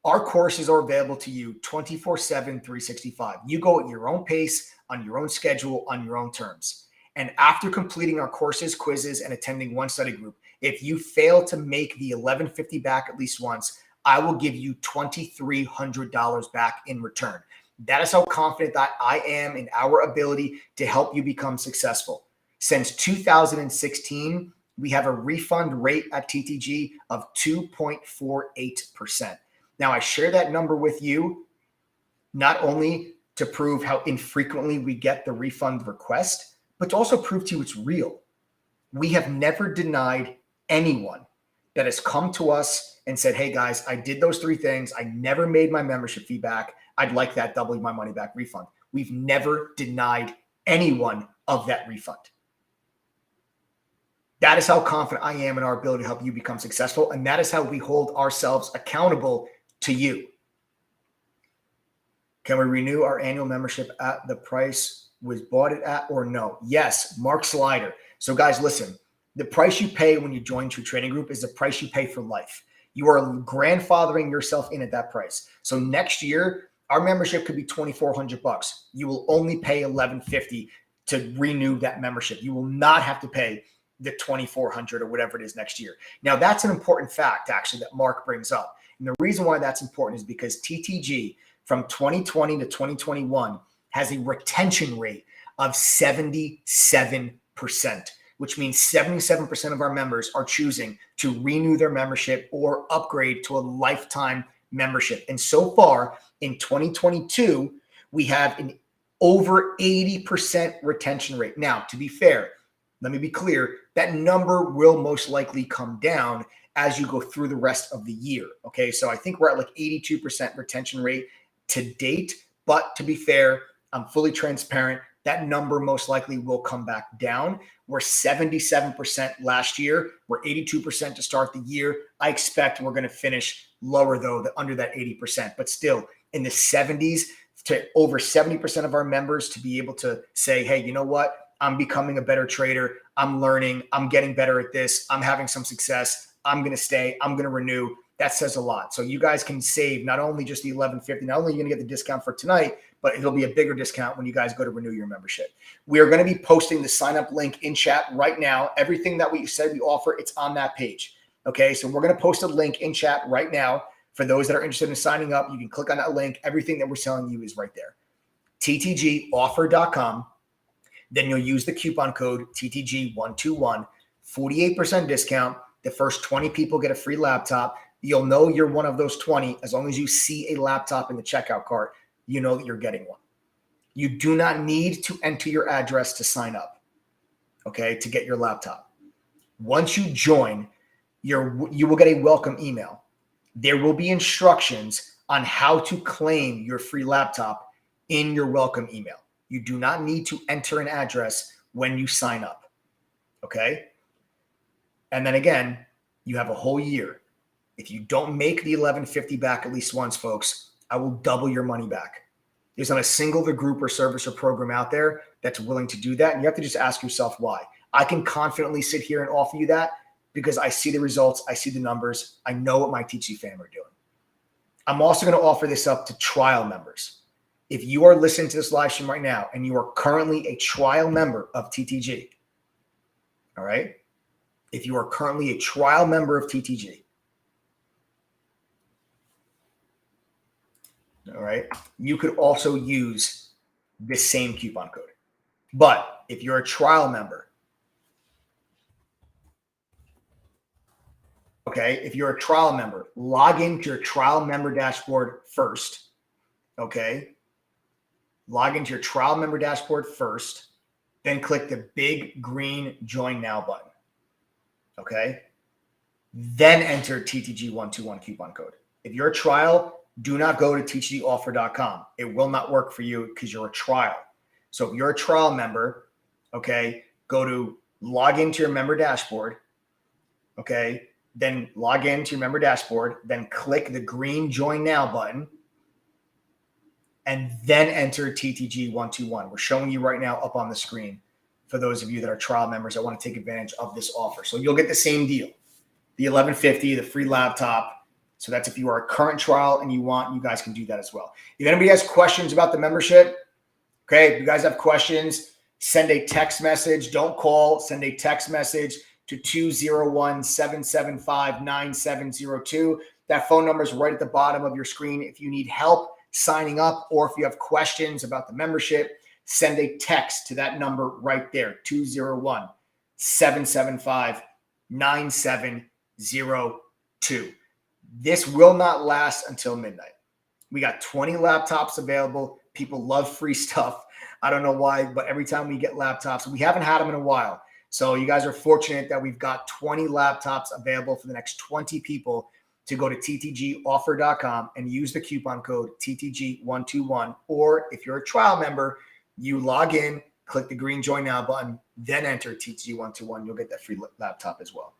Our courses are available to you 24/7, 365. You go at your own pace, on your own schedule, on your own terms. And after completing our courses, quizzes, and attending one study group, if you fail to make the $1,150 back at least once, I will give you $2,300 back in return. That is how confident that I am in our ability to help you become successful. Since 2016, we have a refund rate at TTG of 2.48%. Now, I share that number with you, not only to prove how infrequently we get the refund request, but to also prove to you it's real. We have never denied anyone that has come to us and said, hey guys, I did those 3 things. I never made my membership fee back. I'd like that doubling my money back refund. We've never denied anyone of that refund. That is how confident I am in our ability to help you become successful. And that is how we hold ourselves accountable to you. Can we renew our annual membership at the price was bought it at or no? Yes, Mark Slider. So guys, listen, the price you pay when you join True Trading Group is the price you pay for life. You are grandfathering yourself in at that price. So next year, our membership could be $2,400. You will only pay $1,150 to renew that membership. You will not have to pay the $2,400 or whatever it is next year. Now, that's an important fact, actually, that Mark brings up. And the reason why that's important is because TTG from 2020 to 2021 has a retention rate of 77%, which means 77% of our members are choosing to renew their membership or upgrade to a lifetime membership. And so far in 2022, we have an over 80% retention rate. Now, to be fair, let me be clear, that number will most likely come down as you go through the rest of the year. Okay, so I think we're at like 82% retention rate to date, but to be fair, I'm fully transparent. That number most likely will come back down. We're 77% last year. We're 82% to start the year. I expect we're going to finish lower though, under that 80%, but still in the 70s to over 70% of our members to be able to say, hey, you know what? I'm becoming a better trader. I'm learning. I'm getting better at this. I'm having some success. I'm going to stay. I'm going to renew. That says a lot. So you guys can save not only just the $1,150, not only are you going to get the discount for tonight, but it'll be a bigger discount when you guys go to renew your membership. We are going to be posting the sign up link in chat right now. Everything that we said we offer, it's on that page. Okay, so we're going to post a link in chat right now. For those that are interested in signing up, you can click on that link. Everything that we're selling you is right there. ttgoffer.com. Then you'll use the coupon code TTG121, 48% discount. The first 20 people get a free laptop. You'll know you're one of those 20 as long as you see a laptop in the checkout cart. You know that you're getting one. You do not need to enter your address to sign up, okay, to get your laptop. Once you join, you will get a welcome email. There will be instructions on how to claim your free laptop in your welcome email. You do not need to enter an address when you sign up, okay? And then again, you have a whole year. If you don't make the $1,150 back at least once, folks, I will double your money back. There's not a single other group or service or program out there that's willing to do that. And you have to just ask yourself why. I can confidently sit here and offer you that because I see the results. I see the numbers. I know what my TTG fam are doing. I'm also going to offer this up to trial members. If you are listening to this live stream right now and you are currently a trial member of TTG, all right? If you are currently a trial member of TTG, all right, you could also use this same coupon code. But if you're a trial member, okay, if you're a trial member, log into your trial member dashboard first, okay? Log into your trial member dashboard first, then click the big green join now button, okay? Then enter TTG121 coupon code. If you're a trial, do not go to ttgoffer.com. It will not work for you because you're a trial. So if you're a trial member, okay, go to log into your member dashboard, okay, then log in to your member dashboard, then click the green Join Now button, and then enter TTG121. We're showing you right now up on the screen for those of you that are trial members that want to take advantage of this offer. So you'll get the same deal, the $1150, the free laptop. So that's if you are a current trial and you guys can do that as well. If anybody has questions about the membership, okay, if you guys have questions, send a text message. Don't call. Send a text message to 201-775-9702. That phone number is right at the bottom of your screen. If you need help signing up or if you have questions about the membership, send a text to that number right there, 201-775-9702. This will not last until midnight. We got 20 laptops available. People love free stuff. I don't know why, but every time we get laptops, we haven't had them in a while. So you guys are fortunate that we've got 20 laptops available for the next 20 people to go to ttgoffer.com and use the coupon code TTG121. Or if you're a trial member, you log in, click the green Join Now button, then enter TTG121. You'll get that free laptop as well.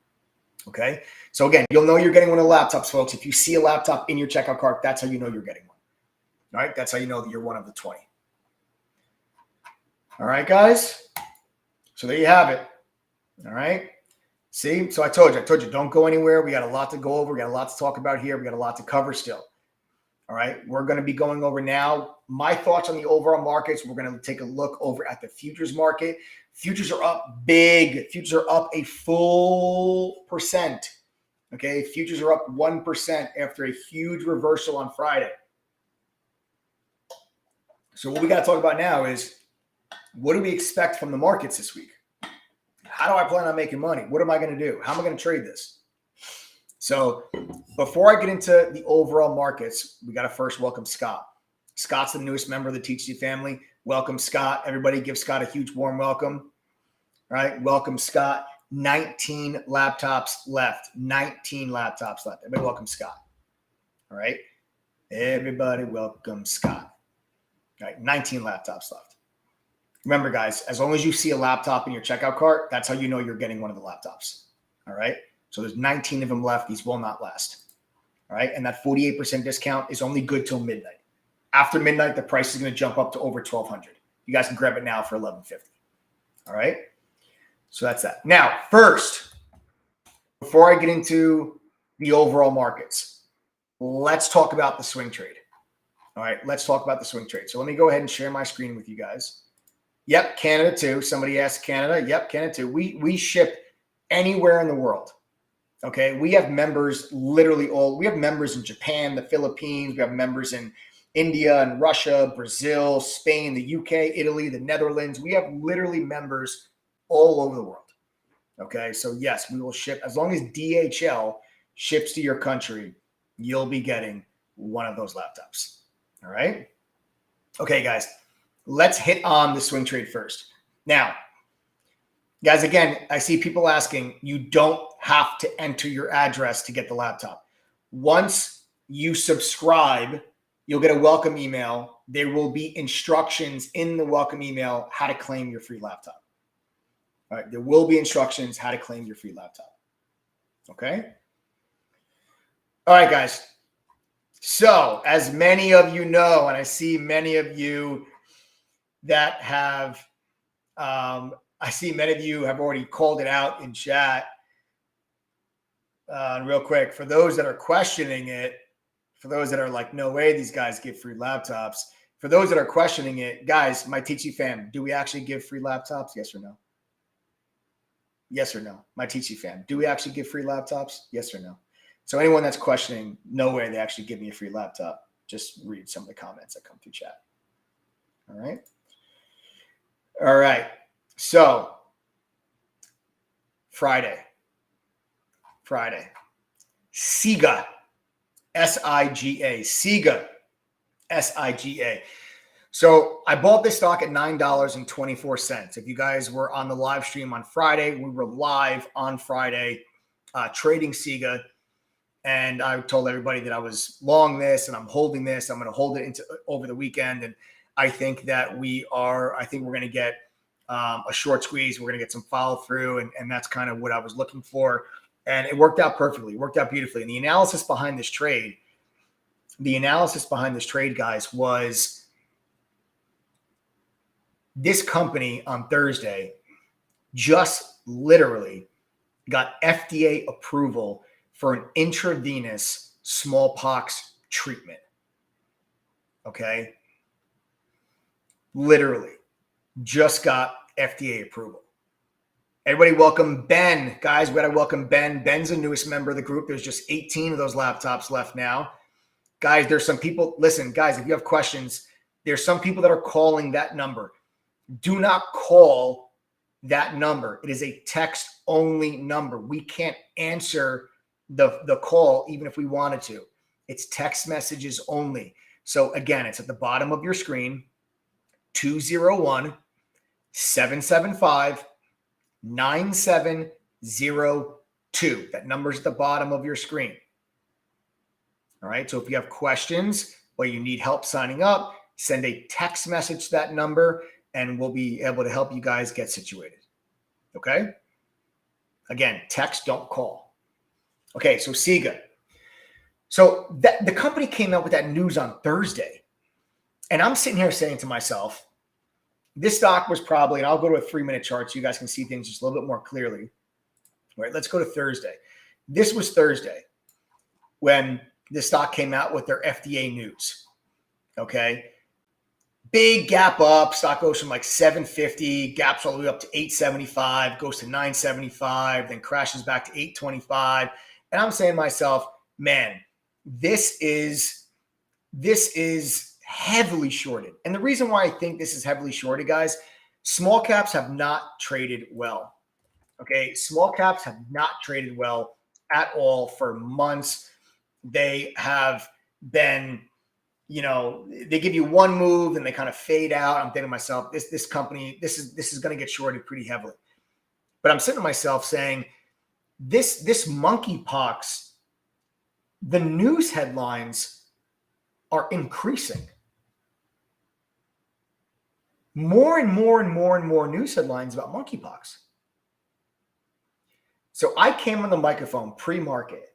Okay. So again, you'll know you're getting one of the laptops, folks. If you see a laptop in your checkout cart, that's how you know you're getting one. All right. That's how you know that you're one of the 20. All right, guys. So there you have it. All right. See, so I told you, don't go anywhere. We got a lot to go over. We got a lot to talk about here. We got a lot to cover still. All right. We're going to be going over now my thoughts on the overall markets. We're going to take a look over at the futures market. Futures are up big. Futures are up a full percent. Okay. Futures are up 1% after a huge reversal on Friday. So what we got to talk about now is, what do we expect from the markets this week? How do I plan on making money? What am I going to do? How am I going to trade this? So before I get into the overall markets, we got to first welcome Scott. Scott's the newest member of the TTG family. Welcome, Scott. Everybody give Scott a huge warm welcome. All right. Welcome, Scott. 19 laptops left. 19 laptops left. Everybody welcome Scott. All right. Everybody welcome Scott. All right. 19 laptops left. Remember, guys, as long as you see a laptop in your checkout cart, that's how you know you're getting one of the laptops. All right. So there's 19 of them left. These will not last. All right. And that 48% discount is only good till midnight. After midnight, the price is going to jump up to over $1,200. You guys can grab it now for $1,150. All right. So that's that. Now, first, before I get into the overall markets, let's talk about the swing trade. All right. Let's talk about the swing trade. So let me go ahead and share my screen with you guys. Yep, Canada too. Somebody asked Canada. Yep, Canada too. We ship anywhere in the world. Okay, we have members literally we have members in Japan, the Philippines. We have members in India and Russia, Brazil, Spain, the UK, Italy, the Netherlands. We have literally members all over the world. Okay, so yes, we will ship. As long as DHL ships to your country, you'll be getting one of those laptops. All right. Okay, guys. Let's hit on the swing trade first. Now, guys, again, I see people asking, you don't have to enter your address to get the laptop. Once you subscribe, you'll get a welcome email. There will be instructions in the welcome email how to claim your free laptop. All right, there will be instructions how to claim your free laptop. Okay? All right, guys. So, as many of you know, and I see many of you that have, I see many of you have already called it out in chat. Real quick, for those that are questioning it, for those that are like, no way these guys give free laptops. For those that are questioning it, guys, my TTG fam, do we actually give free laptops? Yes or no? Yes or no? My TTG fam, do we actually give free laptops? Yes or no? So anyone that's questioning, no way they actually give me a free laptop, just read some of the comments that come through chat. All right. All right. So Friday. SIGA. S-I-G-A. SIGA. S-I-G-A. So I bought this stock at $9.24. If you guys were on the live stream on Friday, we were live on Friday trading SIGA. And I told everybody that I was long this and I'm holding this. I'm going to hold it into over the weekend. And I think that I think we're going to get a short squeeze. We're going to get some follow through. And that's kind of what I was looking for. And it worked out perfectly, worked out beautifully. And the analysis behind this trade, guys, was this company on Thursday just literally got FDA approval for an intravenous smallpox treatment. Okay. Literally just got FDA approval. Everybody welcome Ben. Guys, we got to welcome Ben. Ben's the newest member of the group. There's just 18 of those laptops left now. Guys, there's some people. Listen, guys, if you have questions, there's some people that are calling that number. Do not call that number. It is a text-only number. We can't answer the call even if we wanted to. It's text messages only. So again, it's at the bottom of your screen, 201-775-9702. That number's at the bottom of your screen. All right. So if you have questions or you need help signing up, send a text message to that number and we'll be able to help you guys get situated. Okay. Again, text, don't call. Okay. So SIGA. So the company came out with that news on Thursday. And I'm sitting here saying to myself, this stock was probably, and I'll go to a 3-minute chart so you guys can see things just a little bit more clearly. All right, let's go to Thursday. This was Thursday when the stock came out with their FDA news. Okay. Big gap up. Stock goes from like 750, gaps all the way up to 875, goes to 975, then crashes back to 825. And I'm saying to myself, man, this is heavily shorted. And the reason why I think this is heavily shorted, guys, small caps have not traded well. Okay. Small caps have not traded well at all for months. They have been, they give you one move and they kind of fade out. I'm thinking to myself, this company, this is going to get shorted pretty heavily. But I'm sitting to myself saying, this monkeypox, the news headlines are increasing. More and more and more and more news headlines about monkeypox. So I came on the microphone pre-market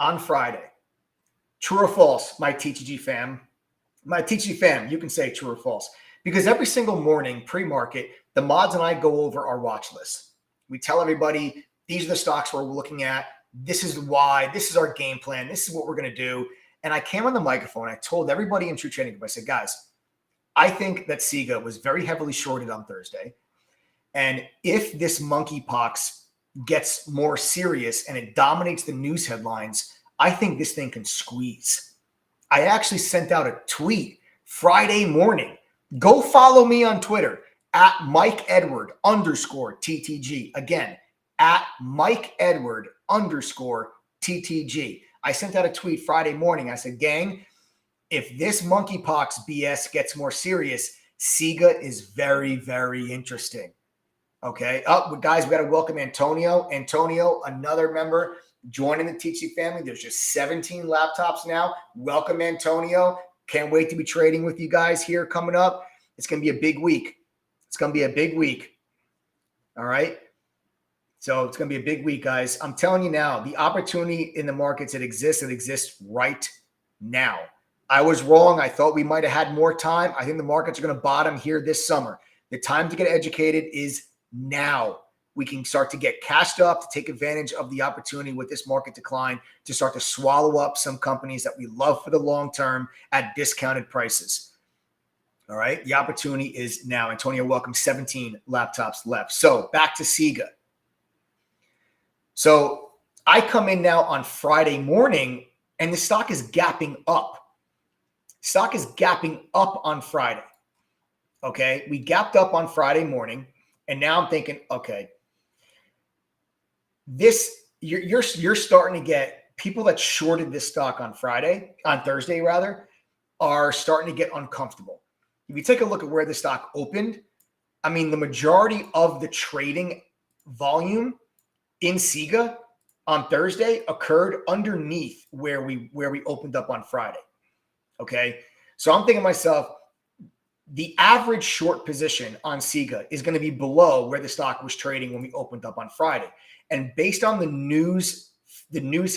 on Friday. True or false, my TTG fam? My TTG fam, you can say true or false. Because every single morning pre-market, the mods and I go over our watch list. We tell everybody, these are the stocks we're looking at. This is why. This is our game plan. This is what we're going to do. And I came on the microphone. I told everybody in True Trading Group, I said, guys, I think that SIGA was very heavily shorted on Thursday. And if this monkeypox gets more serious and it dominates the news headlines, I think this thing can squeeze. I actually sent out a tweet Friday morning. Go follow me on Twitter at @MikeEdward_TTG. Again, at @MikeEdward_TTG. I sent out a tweet Friday morning. I said, gang, if this monkeypox BS gets more serious, SIGA is very, very interesting. Okay. Guys, we got to welcome Antonio. Antonio, another member joining the TTG family. There's just 17 laptops now. Welcome, Antonio. Can't wait to be trading with you guys here coming up. It's going to be a big week. It's going to be a big week. All right. So it's going to be a big week, guys. I'm telling you now, the opportunity in the markets that exists right now. I was wrong. I thought we might have had more time. I think the markets are going to bottom here this summer. The time to get educated is now. We can start to get cashed up to take advantage of the opportunity with this market decline to start to swallow up some companies that we love for the long term at discounted prices. All right. The opportunity is now. Antonio, welcome. 17 laptops left. So back to SIGA. So I come in now on Friday morning and the stock is gapping up. Stock is gapping up on Friday. Okay. We gapped up on Friday morning. And now I'm thinking, okay, you're starting to get people that shorted this stock on Thursday rather, are starting to get uncomfortable. If you take a look at where the stock opened, I mean, the majority of the trading volume in SIGA on Thursday occurred underneath where we opened up on Friday. Okay. So I'm thinking to myself, the average short position on SIGA is going to be below where the stock was trading when we opened up on Friday. And based on the news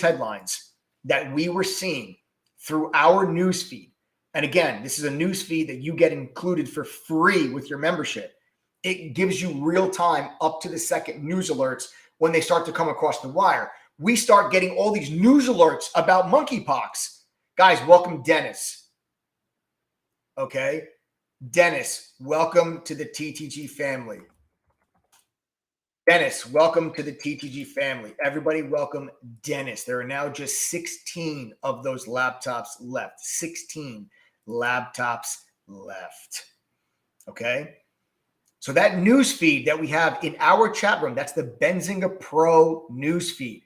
headlines that we were seeing through our news feed, and again, this is a news feed that you get included for free with your membership. It gives you real time up to the second news alerts when they start to come across the wire. We start getting all these news alerts about monkeypox. Guys, welcome Dennis. Okay. Dennis, welcome to the TTG family. Dennis, welcome to the TTG family. Everybody welcome Dennis. There are now just 16 of those laptops left. 16 laptops left. Okay. So that news feed that we have in our chat room, that's the Benzinga Pro news feed.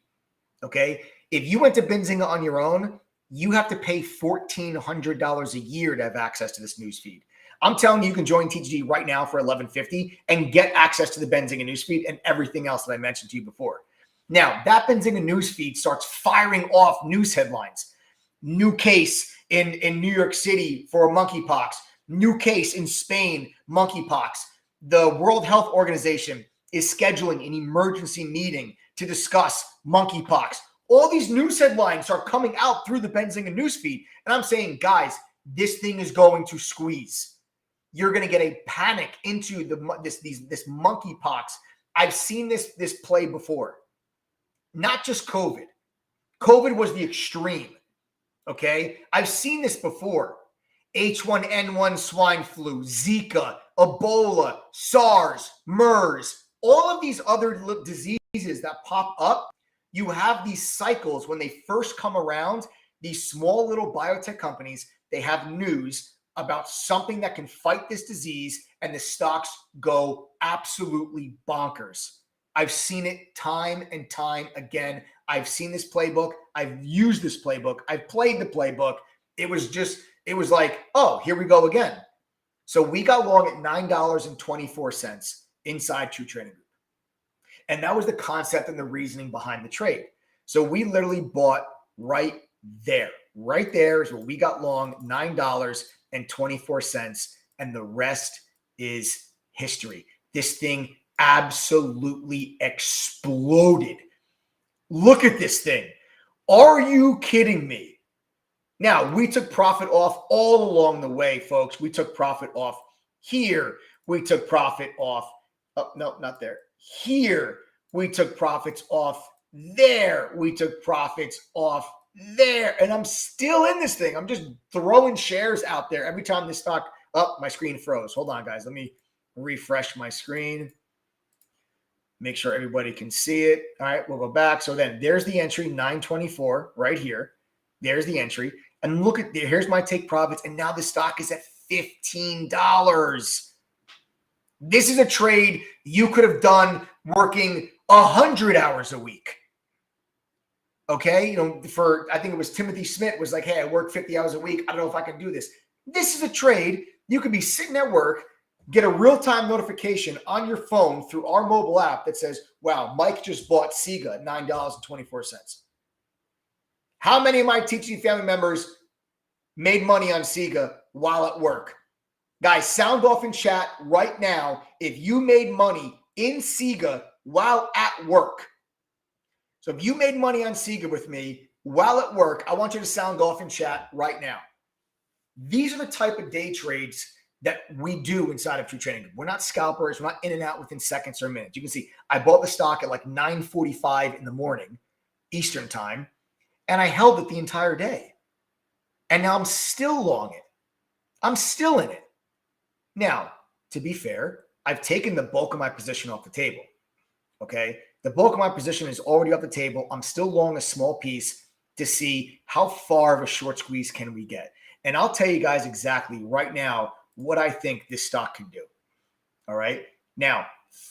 Okay. If you went to Benzinga on your own, you have to pay $1,400 a year to have access to this news feed. I'm telling you, you can join TTG right now for $11.50 and get access to the Benzinga newsfeed and everything else that I mentioned to you before. Now, that Benzinga newsfeed starts firing off news headlines. New case in New York City for monkeypox. New case in Spain, monkeypox. The World Health Organization is scheduling an emergency meeting to discuss monkeypox. All these news headlines are coming out through the Benzinga newsfeed. And I'm saying, guys, this thing is going to squeeze. You're going to get a panic into this monkeypox. I've seen this play before. Not just COVID. COVID was the extreme. Okay? I've seen this before. H1N1 swine flu, Zika, Ebola, SARS, MERS, all of these other diseases that pop up. You have these cycles when they first come around. These small little biotech companies, they have news about something that can fight this disease, and the stocks go absolutely bonkers. I've seen it time and time again. I've seen this playbook. I've used this playbook. I've played the playbook. It was like, oh, here we go again. So we got long at $9.24 inside True Trading Group. And that was the concept and the reasoning behind the trade. So we literally bought right there. Right there is where we got long, $9.24, and the rest is history. This thing absolutely exploded. Look at this thing. Are you kidding me? Now, we took profit off all along the way, folks. We took profit off here. We took profit off. Oh, no, not there. Here. We took profits off there. We took profits off there. And I'm still in this thing. I'm just throwing shares out there every time this stock. Oh, my screen froze. Hold on, guys. Let me refresh my screen. Make sure everybody can see it. All right, we'll go back. So then there's the entry, 924 right here. There's the entry. And look at there. Here's my take profits. And now the stock is at $15. This is a trade you could have done working 100 hours a week. Okay. You know, I think it was Timothy Smith was like, hey, I work 50 hours a week. I don't know if I can do this. This is a trade. You could be sitting at work, get a real-time notification on your phone through our mobile app that says, wow, Mike just bought SIGA at $9.24. How many of my TTG family members made money on SIGA while at work? Guys, sound off in chat right now if you made money in SIGA while at work. So if you made money on SIGA with me while at work, I want you to sound off in chat right now. These are the type of day trades that we do inside of True Trading Group. We're not scalpers. We're not in and out within seconds or minutes. You can see I bought the stock at like 9:45 in the morning, Eastern time, and I held it the entire day. And now I'm still long it. I'm still in it. Now, to be fair, I've taken the bulk of my position off the table. Okay? The bulk of my position is already off the table. I'm still long a small piece to see how far of a short squeeze can we get. And I'll tell you guys exactly right now what I think this stock can do. All right. Now,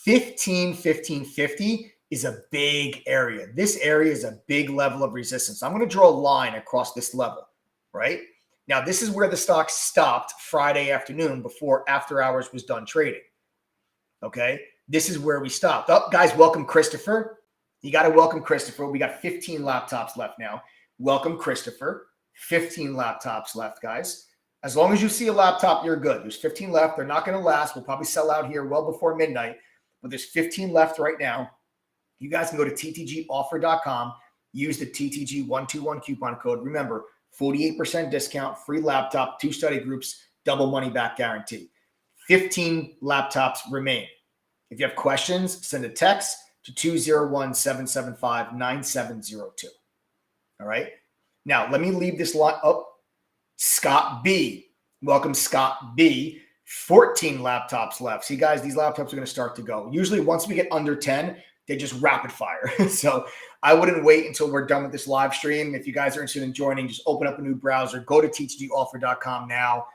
15.50 is a big area. This area is a big level of resistance. I'm going to draw a line across this level, right? Now, this is where the stock stopped Friday afternoon before after hours was done trading. Okay. This is where we stopped. Oh, guys, welcome Christopher. You got to welcome Christopher. We got 15 laptops left now. Welcome Christopher. 15 laptops left, guys. As long as you see a laptop, you're good. There's 15 left. They're not going to last. We'll probably sell out here well before midnight, but there's 15 left right now. You guys can go to ttgoffer.com, use the TTG121 coupon code. Remember, 48% discount, free laptop, 2 study groups, double money back guarantee. 15 laptops remain. If you have questions, send a text to 201-775-9702. All right. Now, let me leave this line up. Scott B. Welcome, Scott B. 14 laptops left. See, guys, these laptops are going to start to go. Usually, once we get under 10, they just rapid fire. So I wouldn't wait until we're done with this live stream. If you guys are interested in joining, just open up a new browser, go to ttgoffer.com now,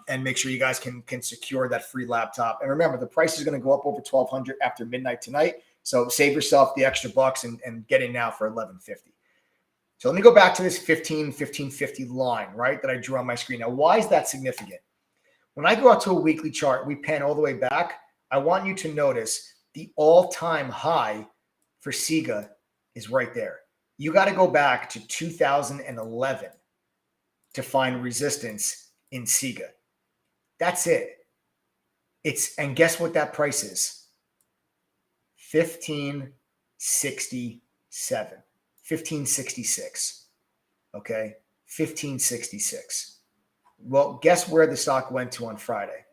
and make sure you guys can secure that free laptop. And remember, the price is going to go up over $1,200 after midnight tonight. So save yourself the extra bucks and get in now for $1,150. So let me go back to this 1550 line, right, that I drew on my screen. Now, why is that significant? When I go out to a weekly chart, we pan all the way back. I want you to notice the all-time high for SIGA is right there. You got to go back to 2011 to find resistance in SIGA. That's it. And guess what that price is? 1567. 1566. Okay. 1566. Well, guess where the stock went to on Friday?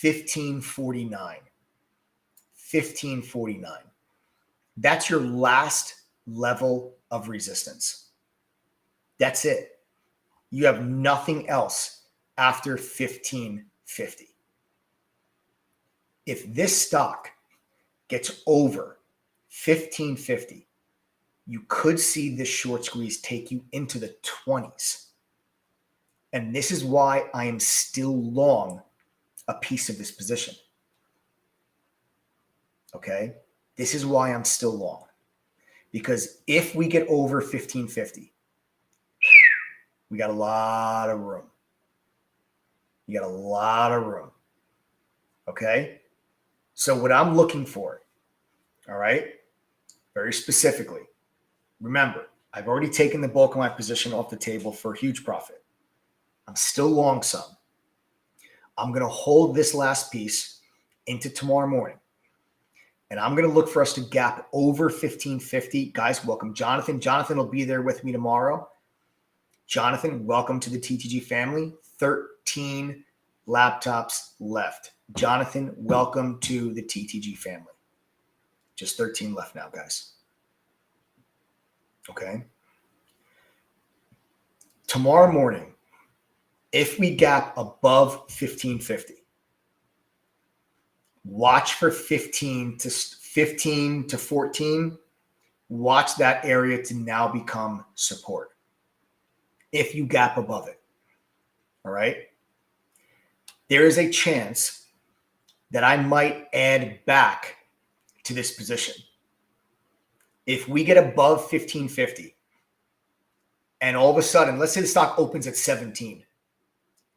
1549. 1549. That's your last level of resistance. That's it. You have nothing else after 1550. If this stock gets over 1550, you could see this short squeeze take you into the 20s. And this is why I am still long a piece of this position. Okay? This is why I'm still long. Because if we get over 1550, we got a lot of room. You got a lot of room. Okay? So what I'm looking for, all right, very specifically, remember, I've already taken the bulk of my position off the table for a huge profit. I'm still long some. I'm going to hold this last piece into tomorrow morning. And I'm going to look for us to gap over 1550. Guys, welcome Jonathan. Jonathan will be there with me tomorrow. Jonathan, welcome to the TTG family. 13 laptops left. Jonathan, welcome to the TTG family. Just 13 left now, guys. Okay. Tomorrow morning, if we gap above 1550, watch for 15 to 14. Watch that area to now become support. If you gap above it, all right? There is a chance that I might add back to this position. If we get above 1550 and all of a sudden, let's say the stock opens at 17,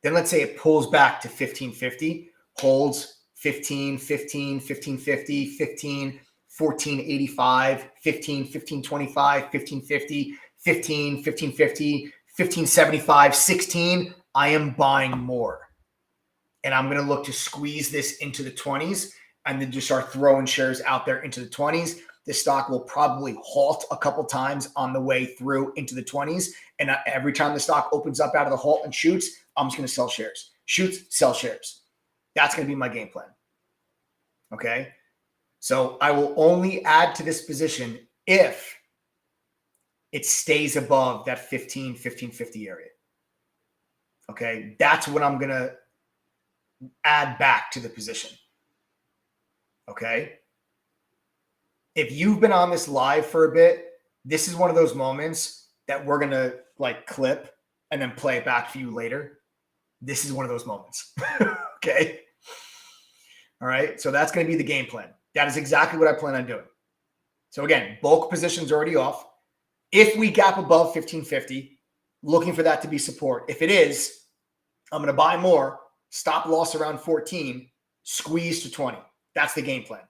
then let's say it pulls back to 1550, holds 15, 15, 1550, 15, 1485, 15, 1525, 1550, 15, 1550, 1575, 16, I am buying more. And I'm going to look to squeeze this into the 20s and then just start throwing shares out there into the 20s. The stock will probably halt a couple times on the way through into the 20s. And every time the stock opens up out of the halt and shoots, I'm just going to sell shares. Shoots, sell shares. That's going to be my game plan. Okay? So I will only add to this position if it stays above that 1550 area. Okay? That's what I'm going to add back to the position. Okay? If you've been on this live for a bit, this is one of those moments that we're going to like clip and then play it back for you later. This is one of those moments. Okay? All right? So that's going to be the game plan. That is exactly what I plan on doing. So again, bulk position's already off. If we gap above 1550, looking for that to be support. If it is, I'm going to buy more, stop loss around 14, squeeze to 20. That's the game plan.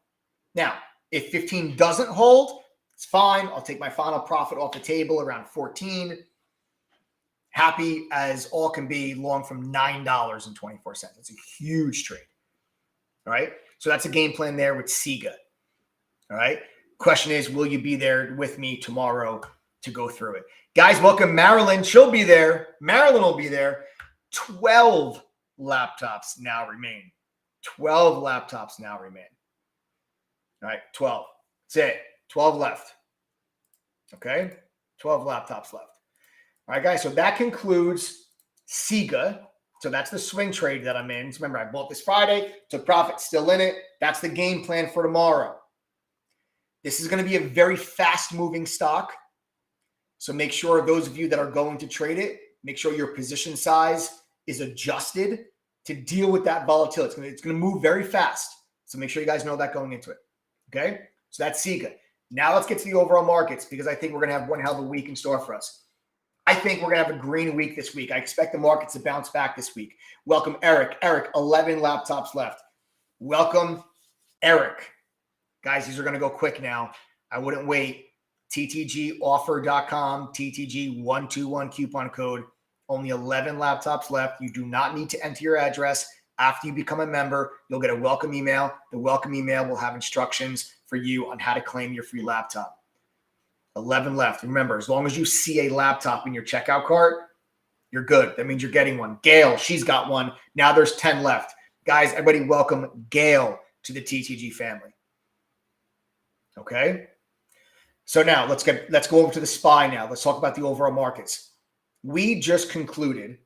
Now, if 15 doesn't hold, it's fine. I'll take my final profit off the table around 14. Happy as all can be, long from $9.24. It's a huge trade. All right. So that's a game plan there with SIGA. All right. Question is, will you be there with me tomorrow to go through it? Guys, welcome Marilyn. She'll be there. Marilyn will be there. 12 laptops now remain. 12 laptops now remain. All right. 12. That's it. 12 left. Okay. 12 laptops left. All right, guys. So that concludes SIGA. So that's the swing trade that I'm in. So remember, I bought this Friday, took profit, still in it. That's the game plan for tomorrow. This is going to be a very fast-moving stock. So make sure those of you that are going to trade it, make sure your position size is adjusted to deal with that volatility. It's going to move very fast. So make sure you guys know that going into it. Okay? So that's SIGA. Now let's get to the overall markets because I think we're going to have one hell of a week in store for us. I think we're going to have a green week this week. I expect the markets to bounce back this week. Welcome, Eric. Eric, 11 laptops left. Welcome, Eric. Guys, these are going to go quick now. I wouldn't wait. TTGoffer.com, TTG121 coupon code. Only 11 laptops left. You do not need to enter your address. After you become a member, you'll get a welcome email. The welcome email will have instructions for you on how to claim your free laptop. 11 left. Remember, as long as you see a laptop in your checkout cart, you're good. That means you're getting one. Gail, she's got one. Now there's 10 left. Guys, everybody welcome Gail to the TTG family. Okay? So now let's go over to the SPY now. Let's talk about the overall markets. We just concluded,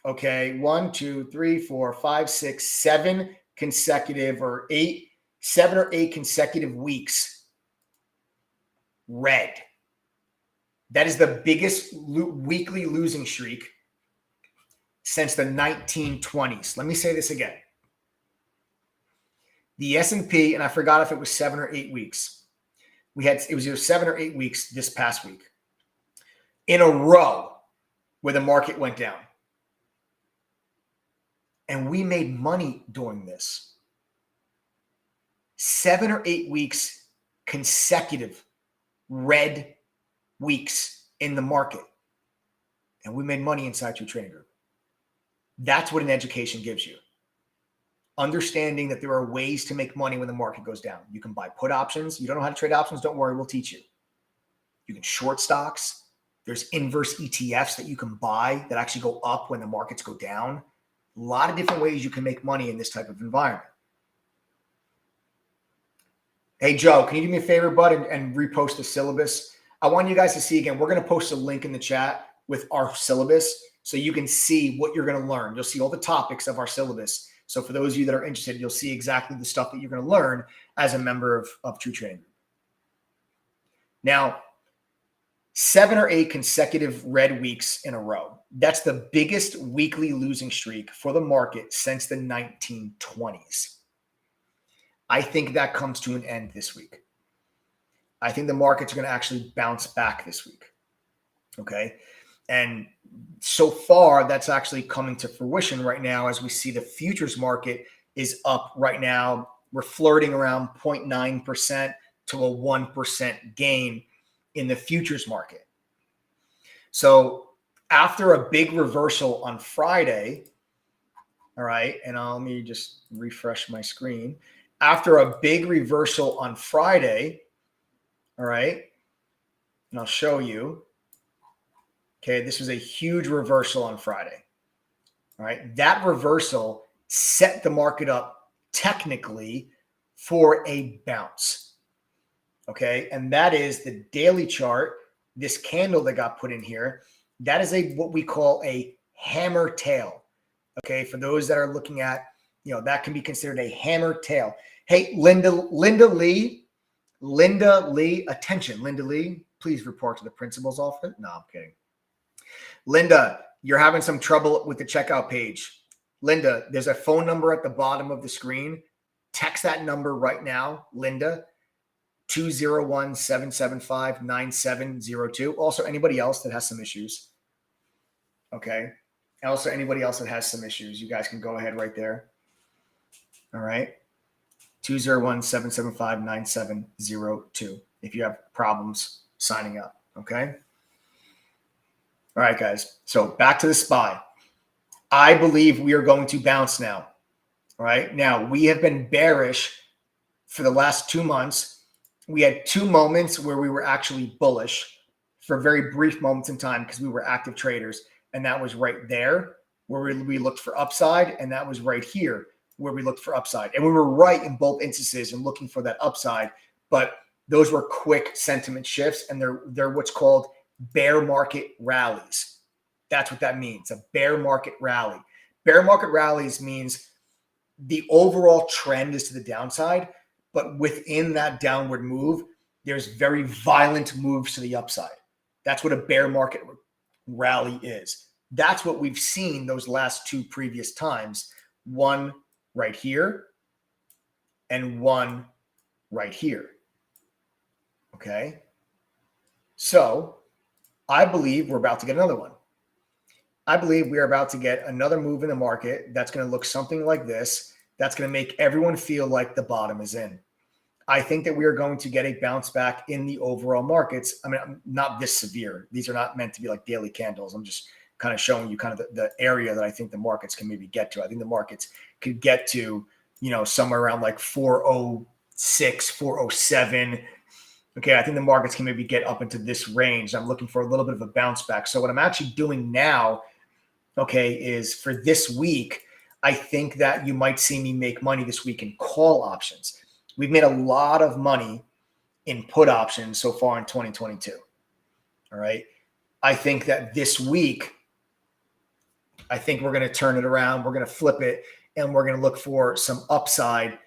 okay, 1, 2, 3, 4, 5, 6, 7 consecutive or 7 or 8 consecutive weeks red. That is the biggest weekly losing streak since the 1920s. Let me say this again. The S&P, and I forgot if it was 7 or 8 weeks. It was either 7 or 8 weeks this past week in a row where the market went down. And we made money doing this. 7 or 8 weeks consecutive red weeks in the market. And we made money inside your trading group. That's what an education gives you. Understanding that there are ways to make money when the market goes down. You can buy put options. You don't know how to trade options? Don't worry, we'll teach you. You can short stocks. There's inverse ETFs that you can buy that actually go up when the markets go down. A lot of different ways you can make money in this type of environment. Hey, Joe, can you do me a favor, bud, and repost the syllabus? I want you guys to see again. We're going to post a link in the chat with our syllabus so you can see what you're going to learn. You'll see all the topics of our syllabus. So for those of you that are interested, you'll see exactly the stuff that you're going to learn as a member of True Trading. Now, 7 or 8 consecutive red weeks in a row. That's the biggest weekly losing streak for the market since the 1920s. I think that comes to an end this week. I think the markets are going to actually bounce back this week. Okay. And so far, that's actually coming to fruition right now as we see the futures market is up right now. We're flirting around 0.9% to a 1% gain in the futures market. So after a big reversal on Friday, all right, and let me just refresh my screen. After a big reversal on Friday, all right, and I'll show you. Okay, this was a huge reversal on Friday. All right, that reversal set the market up technically for a bounce. Okay, and that is the daily chart, this candle that got put in here. That is what we call a hammer tail. Okay, for those that are looking at, that can be considered a hammer tail. Hey, Linda Lee, attention, Linda Lee, please report to the principal's office. No, I'm kidding. Linda, you're having some trouble with the checkout page. Linda, there's a phone number at the bottom of the screen. Text that number right now, Linda, 201-775-9702. Also, anybody else that has some issues. Okay. Also, anybody else that has some issues, you guys can go ahead right there. All right. 201-775-9702 if you have problems signing up. Okay. All right, guys. So back to the SPY. I believe we are going to bounce now. All right. Now, we have been bearish for the last 2 months. We had 2 moments where we were actually bullish for very brief moments in time because we were active traders. And that was right there where we looked for upside. And that was right here where we looked for upside. And we were right in both instances and looking for that upside. But those were quick sentiment shifts. And they're what's called bear market rallies. That's what that means, a bear market rally. Bear market rallies means the overall trend is to the downside, but within that downward move, there's very violent moves to the upside. That's what a bear market rally is. That's what we've seen those last 2 previous times. One right here and one right here. Okay. So I believe we're about to get another one. I believe we are about to get another move in the market that's going to look something like this. That's going to make everyone feel like the bottom is in. I think that we are going to get a bounce back in the overall markets. I mean, not this severe. These are not meant to be like daily candles. I'm just kind of showing you kind of the area that I think the markets can maybe get to. I think the markets could get to, somewhere around like 406, 407. Okay, I think the markets can maybe get up into this range. I'm looking for a little bit of a bounce back. So what I'm actually doing now, okay, is for this week, I think that you might see me make money this week in call options. We've made a lot of money in put options so far in 2022. All right. I think that this week, I think we're going to turn it around. We're going to flip it and we're going to look for some upside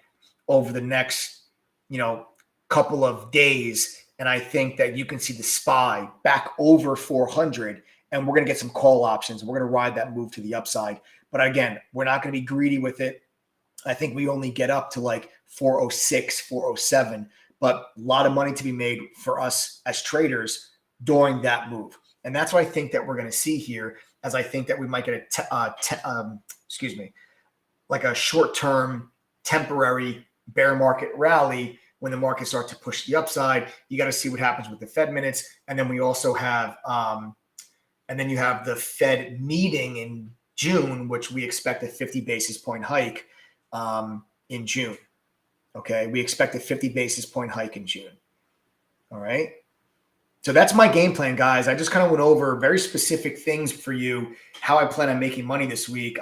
over the next, couple of days. And I think that you can see the SPY back over 400 and we're going to get some call options. We're going to ride that move to the upside. But again, we're not going to be greedy with it. I think we only get up to like 406, 407, but a lot of money to be made for us as traders during that move. And that's what I think that we're going to see here, as I think that we might get like a short-term temporary bear market rally when the market starts to push the upside. You got to see what happens with the Fed minutes. And then we also have, and then you have the Fed meeting in June, which we expect a 50 basis point hike in June. Okay. We expect a 50 basis point hike in June. All right. So that's my game plan, guys. I just kind of went over very specific things for you, how I plan on making money this week.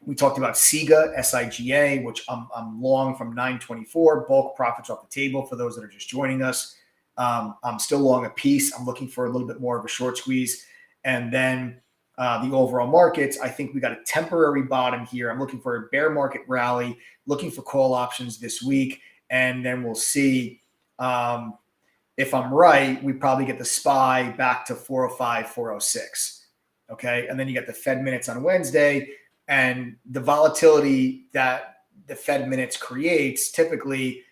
We talked about SIGA, which I'm long from 924. Bulk profits off the table for those that are just joining us. I'm still long a piece. I'm looking for a little bit more of a short squeeze. And then the overall markets, I think we got a temporary bottom here. I'm looking for a bear market rally, looking for call options this week. And then we'll see if I'm right, we probably get the SPY back to 405, 406. Okay. And then you get the Fed minutes on Wednesday, and the volatility that the Fed minutes creates typically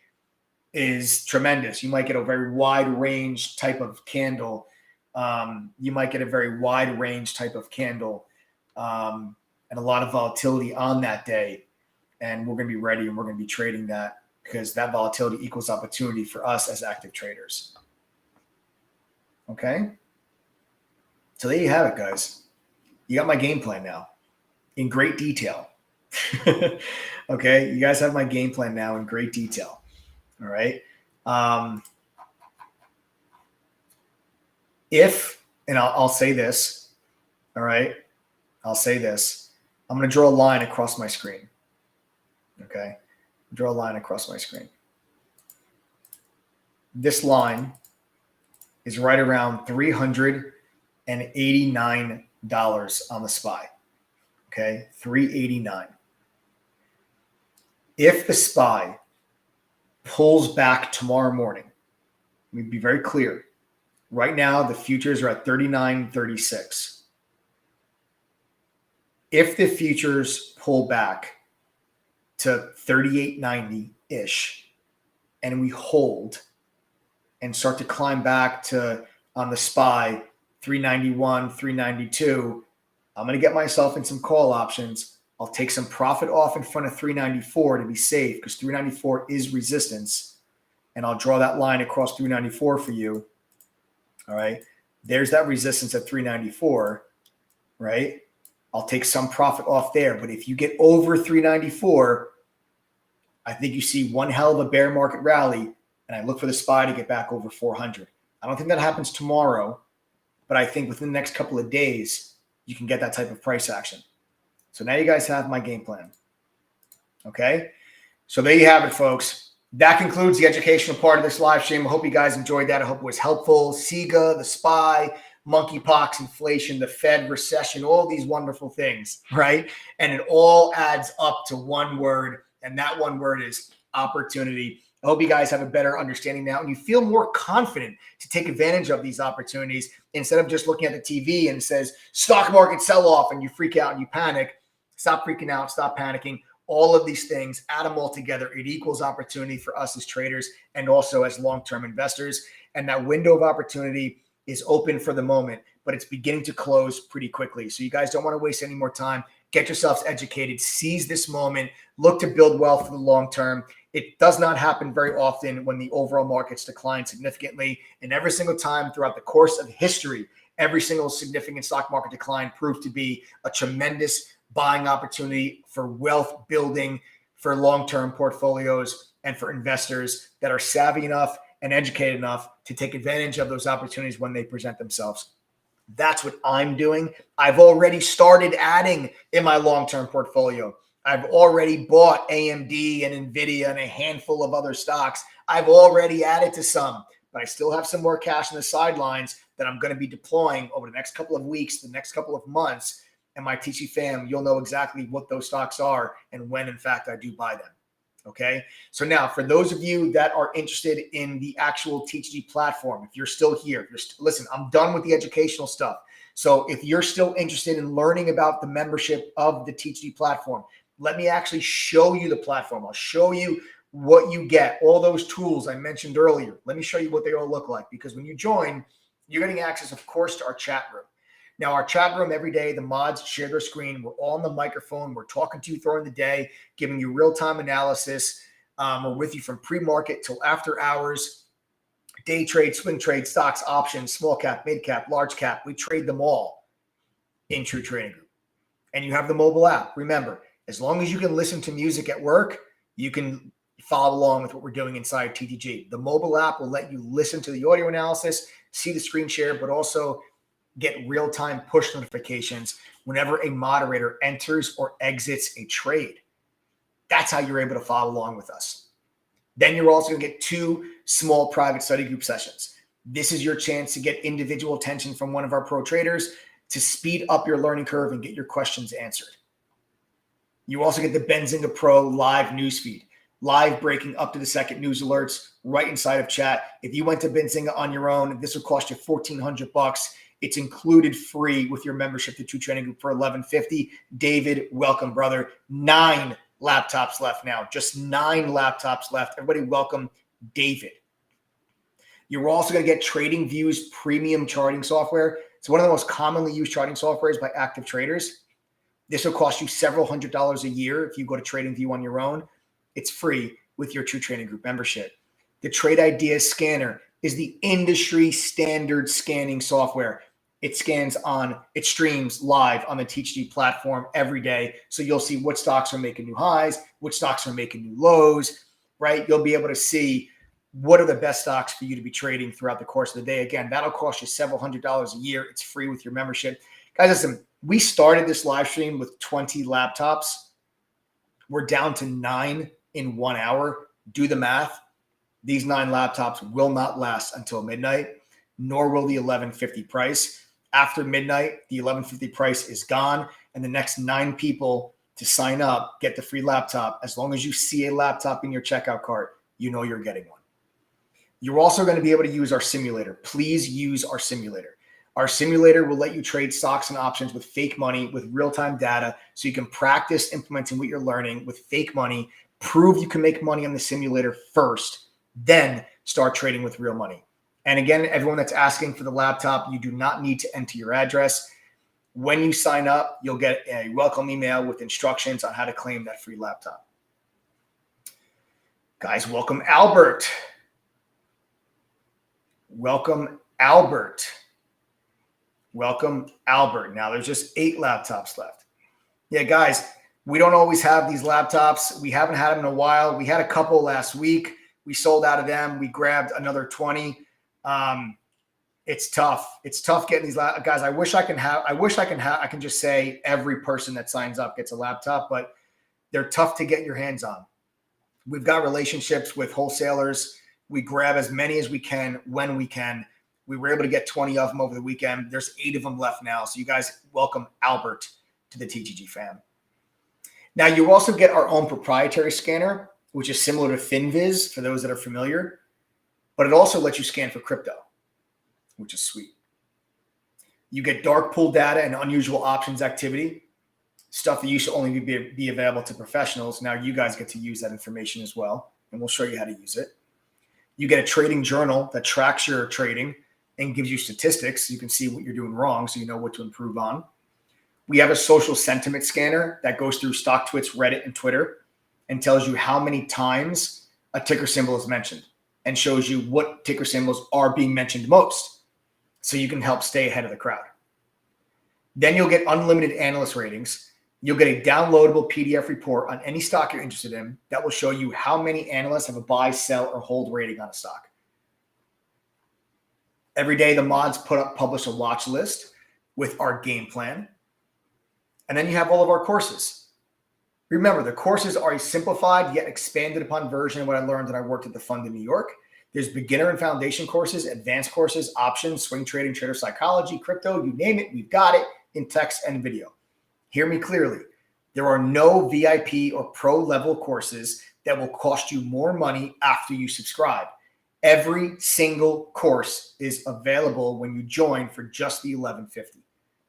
is tremendous. You might get a very wide range type of candle. And a lot of volatility on that day. And we're going to be ready and we're going to be trading that, because that volatility equals opportunity for us as active traders. Okay. So there you have it, guys. You got my game plan now in great detail. Okay. You guys have my game plan now in great detail. All right. And I'll say this. All right. I'll say this. I'm going to draw a line across my screen. Okay. Draw a line across my screen. This line is right around $389 on the SPY. Okay. 389. If the SPY pulls back tomorrow morning, let me be very clear. Right now, the futures are at 39.36. If the futures pull back to 38.90-ish and we hold and start to climb back to, on the SPY, 391, 392, I'm going to get myself in some call options. I'll take some profit off in front of 394 to be safe, because 394 is resistance. And I'll draw that line across 394 for you. All right. There's that resistance at 394, right? I'll take some profit off there. But if you get over 394, I think you see one hell of a bear market rally, and I look for the SPY to get back over 400. I don't think that happens tomorrow, but I think within the next couple of days, you can get that type of price action. So now you guys have my game plan. Okay? So there you have it, folks. That concludes the educational part of this live stream. I hope you guys enjoyed that. I hope it was helpful. SIGA, the SPY, monkeypox, inflation, the Fed, recession, all these wonderful things, right? And it all adds up to one word, and that one word is opportunity. I hope you guys have a better understanding now, and you feel more confident to take advantage of these opportunities instead of just looking at the TV and it says stock market sell-off and you freak out and you panic. Stop freaking out. Stop panicking. All of these things, add them all together. It equals opportunity for us as traders and also as long-term investors. And that window of opportunity is open for the moment, but it's beginning to close pretty quickly. So you guys don't want to waste any more time. Get yourselves educated. Seize this moment. Look to build wealth for the long term. It does not happen very often when the overall markets decline significantly. And every single time throughout the course of history, every single significant stock market decline proved to be a tremendous buying opportunity for wealth building, for long-term portfolios, and for investors that are savvy enough and educated enough to take advantage of those opportunities when they present themselves. That's what I'm doing. I've already started adding in my long-term portfolio. I've already bought AMD and NVIDIA and a handful of other stocks. I've already added to some, but I still have some more cash on the sidelines that I'm going to be deploying over the next couple of weeks, the next couple of months. And my TC fam, you'll know exactly what those stocks are and when, in fact, I do buy them. Okay. So now for those of you that are interested in the actual THG platform, if you're still here, listen, I'm done with the educational stuff. So if you're still interested in learning about the membership of the THG platform, let me actually show you the platform. I'll show you what you get, all those tools I mentioned earlier. Let me show you what they all look like, because when you join, you're getting access, of course, to our chat room. Now, our chat room every day, the mods share their screen. We're all on the microphone. We're talking to you throughout the day, giving you real-time analysis. We're with you from pre-market till after hours, day trade, swing trade, stocks, options, small cap, mid cap, large cap. We trade them all in True Trading Group. And you have the mobile app. Remember, as long as you can listen to music at work, you can follow along with what we're doing inside TTG. The mobile app will let you listen to the audio analysis, see the screen share, but also get real-time push notifications whenever a moderator enters or exits a trade. That's how you're able to follow along with us. Then you're also going to get 2 small private study group sessions. This is your chance to get individual attention from one of our pro traders to speed up your learning curve and get your questions answered. You also get the Benzinga Pro live newsfeed, live breaking up to the second news alerts right inside of chat. If you went to Benzinga on your own, this would cost you $1,400. It's included free with your membership to True Trading Group for $1,150. David, welcome, brother. 9 laptops left now. Just 9 laptops left. Everybody welcome David. You're also going to get Trading Views premium charting software. It's one of the most commonly used charting softwares by active traders. This will cost you several $100s a year if you go to TradingView on your own. It's free with your True Trading Group membership. The Trade Ideas Scanner is the industry standard scanning software. It streams live on the THG platform every day. So you'll see what stocks are making new highs, which stocks are making new lows, right? You'll be able to see what are the best stocks for you to be trading throughout the course of the day. Again, that'll cost you several $100s a year. It's free with your membership. Guys, listen, we started this live stream with 20 laptops. We're down to 9 in 1 hour. Do the math. These 9 laptops will not last until midnight, nor will the $1,150 price. After midnight, the $1,150 price is gone, and the next 9 people to sign up get the free laptop. As long as you see a laptop in your checkout cart, you know you're getting one. You're also going to be able to use our simulator. Please use our simulator. Our simulator will let you trade stocks and options with fake money, with real-time data, so you can practice implementing what you're learning with fake money, prove you can make money on the simulator first, then start trading with real money. And again, everyone that's asking for the laptop, you do not need to enter your address. When you sign up, you'll get a welcome email with instructions on how to claim that free laptop. Guys, welcome Albert. Welcome Albert. Welcome, Albert. Now there's just 8 laptops left. Yeah, guys, we don't always have these laptops. We haven't had them in a while. We had a couple last week. We sold out of them. We grabbed another 20. It's tough. It's tough getting these guys. I can just say every person that signs up gets a laptop, but they're tough to get your hands on. We've got relationships with wholesalers. We grab as many as we can when we can. We were able to get 20 of them over the weekend. There's 8 of them left now. So you guys welcome Albert to the TGG fam. Now you also get our own proprietary scanner, which is similar to FinViz for those that are familiar, but it also lets you scan for crypto, which is sweet. You get dark pool data and unusual options activity, stuff that used to only be available to professionals. Now you guys get to use that information as well, and we'll show you how to use it. You get a trading journal that tracks your trading and gives you statistics. So you can see what you're doing wrong, so you know what to improve on. We have a social sentiment scanner that goes through StockTwits, Reddit, and Twitter and tells you how many times a ticker symbol is mentioned and shows you what ticker symbols are being mentioned most, so you can help stay ahead of the crowd. Then you'll get unlimited analyst ratings. You'll get a downloadable PDF report on any stock you're interested in that will show you how many analysts have a buy, sell, or hold rating on a stock. Every day, the mods publish a watch list with our game plan. And then you have all of our courses. Remember, the courses are a simplified yet expanded upon version of what I learned when I worked at the fund in New York. There's beginner and foundation courses, advanced courses, options, swing trading, trader psychology, crypto, you name it, we've got it in text and video. Hear me clearly. There are no VIP or pro level courses that will cost you more money after you subscribe. Every single course is available when you join for just the $11.50.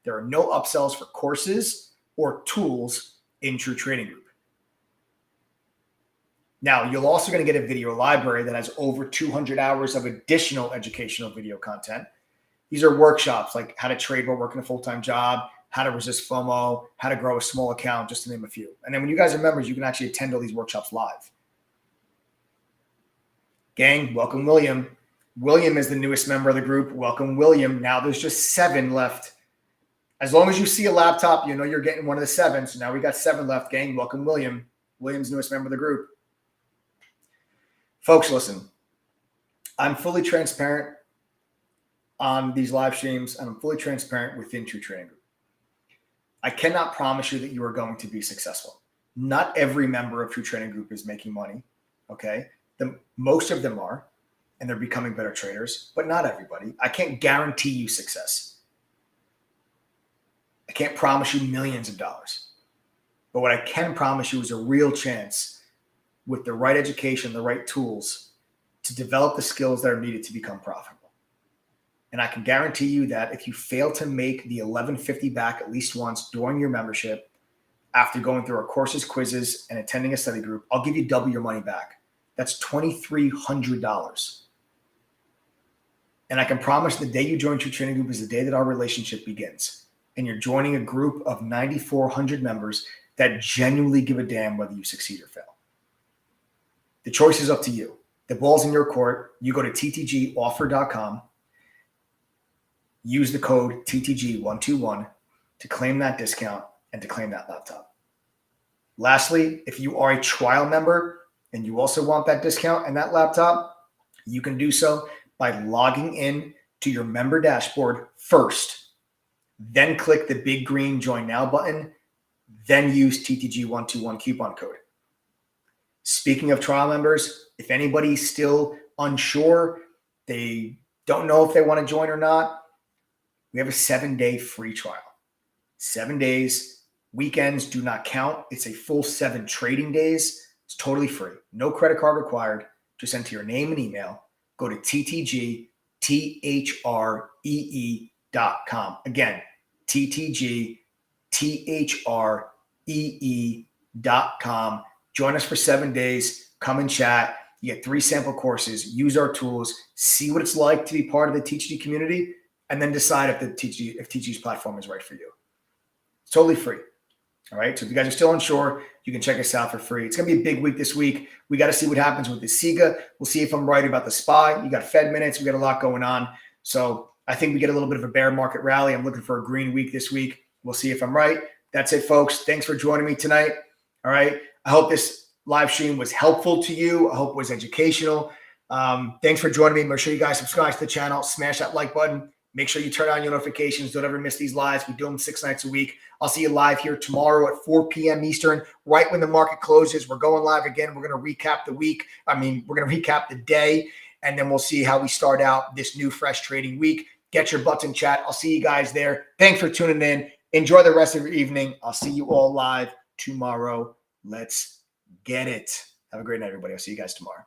There are no upsells for courses or tools in True Trading Group. Now, you're also going to get a video library that has over 200 hours of additional educational video content. These are workshops like how to trade while working a full-time job, how to resist FOMO, how to grow a small account, just to name a few. And then when you guys are members, you can actually attend all these workshops live. Gang, welcome William. William is the newest member of the group. Welcome, William. Now there's just 7 left. As long as you see a laptop, you know you're getting one of the 7. So now we got 7 left, gang. Welcome, William. William's newest member of the group. Folks, listen. I'm fully transparent on these live streams, and I'm fully transparent within True Trading Group. I cannot promise you that you are going to be successful. Not every member of True Trading Group is making money, okay? Most of them are, and they're becoming better traders, but not everybody. I can't guarantee you success. I can't promise you millions of dollars. But what I can promise you is a real chance with the right education, the right tools to develop the skills that are needed to become profitable. And I can guarantee you that if you fail to make the $11.50 back at least once during your membership, after going through our courses, quizzes, and attending a study group, I'll give you double your money back. That's $2,300. And I can promise the day you join True Trading Group is the day that our relationship begins. And you're joining a group of 9,400 members that genuinely give a damn whether you succeed or fail. The choice is up to you. The ball's in your court. You go to ttgoffer.com, use the code TTG121 to claim that discount and to claim that laptop. Lastly, if you are a trial member and you also want that discount and that laptop, you can do so by logging in to your member dashboard first. Then click the big green Join Now button, then use TTG121 coupon code. Speaking of trial members, if anybody's still unsure, they don't know if they want to join or not, we have a 7-day free trial. 7 days, weekends do not count. It's a full 7 trading days. It's totally free. No credit card required. Just enter your name and email. Go to ttgthree.com. Again, ttgthree.com. Join us for 7 days. Come and chat. You get 3 sample courses. Use our tools. See what it's like to be part of the TGG community, and then decide if TGG's platform is right for you. It's totally free. All right. So if you guys are still unsure, you can check us out for free. It's going to be a big week this week. We got to see what happens with the SIGA. We'll see if I'm right about the SPY. You got Fed minutes. We got a lot going on. So I think we get a little bit of a bear market rally. I'm looking for a green week this week. We'll see if I'm right. That's it, folks. Thanks for joining me tonight. All right. I hope this live stream was helpful to you. I hope it was educational. Thanks for joining me. Make sure you guys subscribe to the channel. Smash that like button. Make sure you turn on your notifications. Don't ever miss these lives. We do them 6 nights a week. I'll see you live here tomorrow at 4 p.m. Eastern, right when the market closes. We're going live again. We're going to recap the week. We're going to recap the day, and then we'll see how we start out this new fresh trading week. Get your butts in chat. I'll see you guys there. Thanks for tuning in. Enjoy the rest of your evening. I'll see you all live tomorrow. Let's get it. Have a great night, everybody. I'll see you guys tomorrow.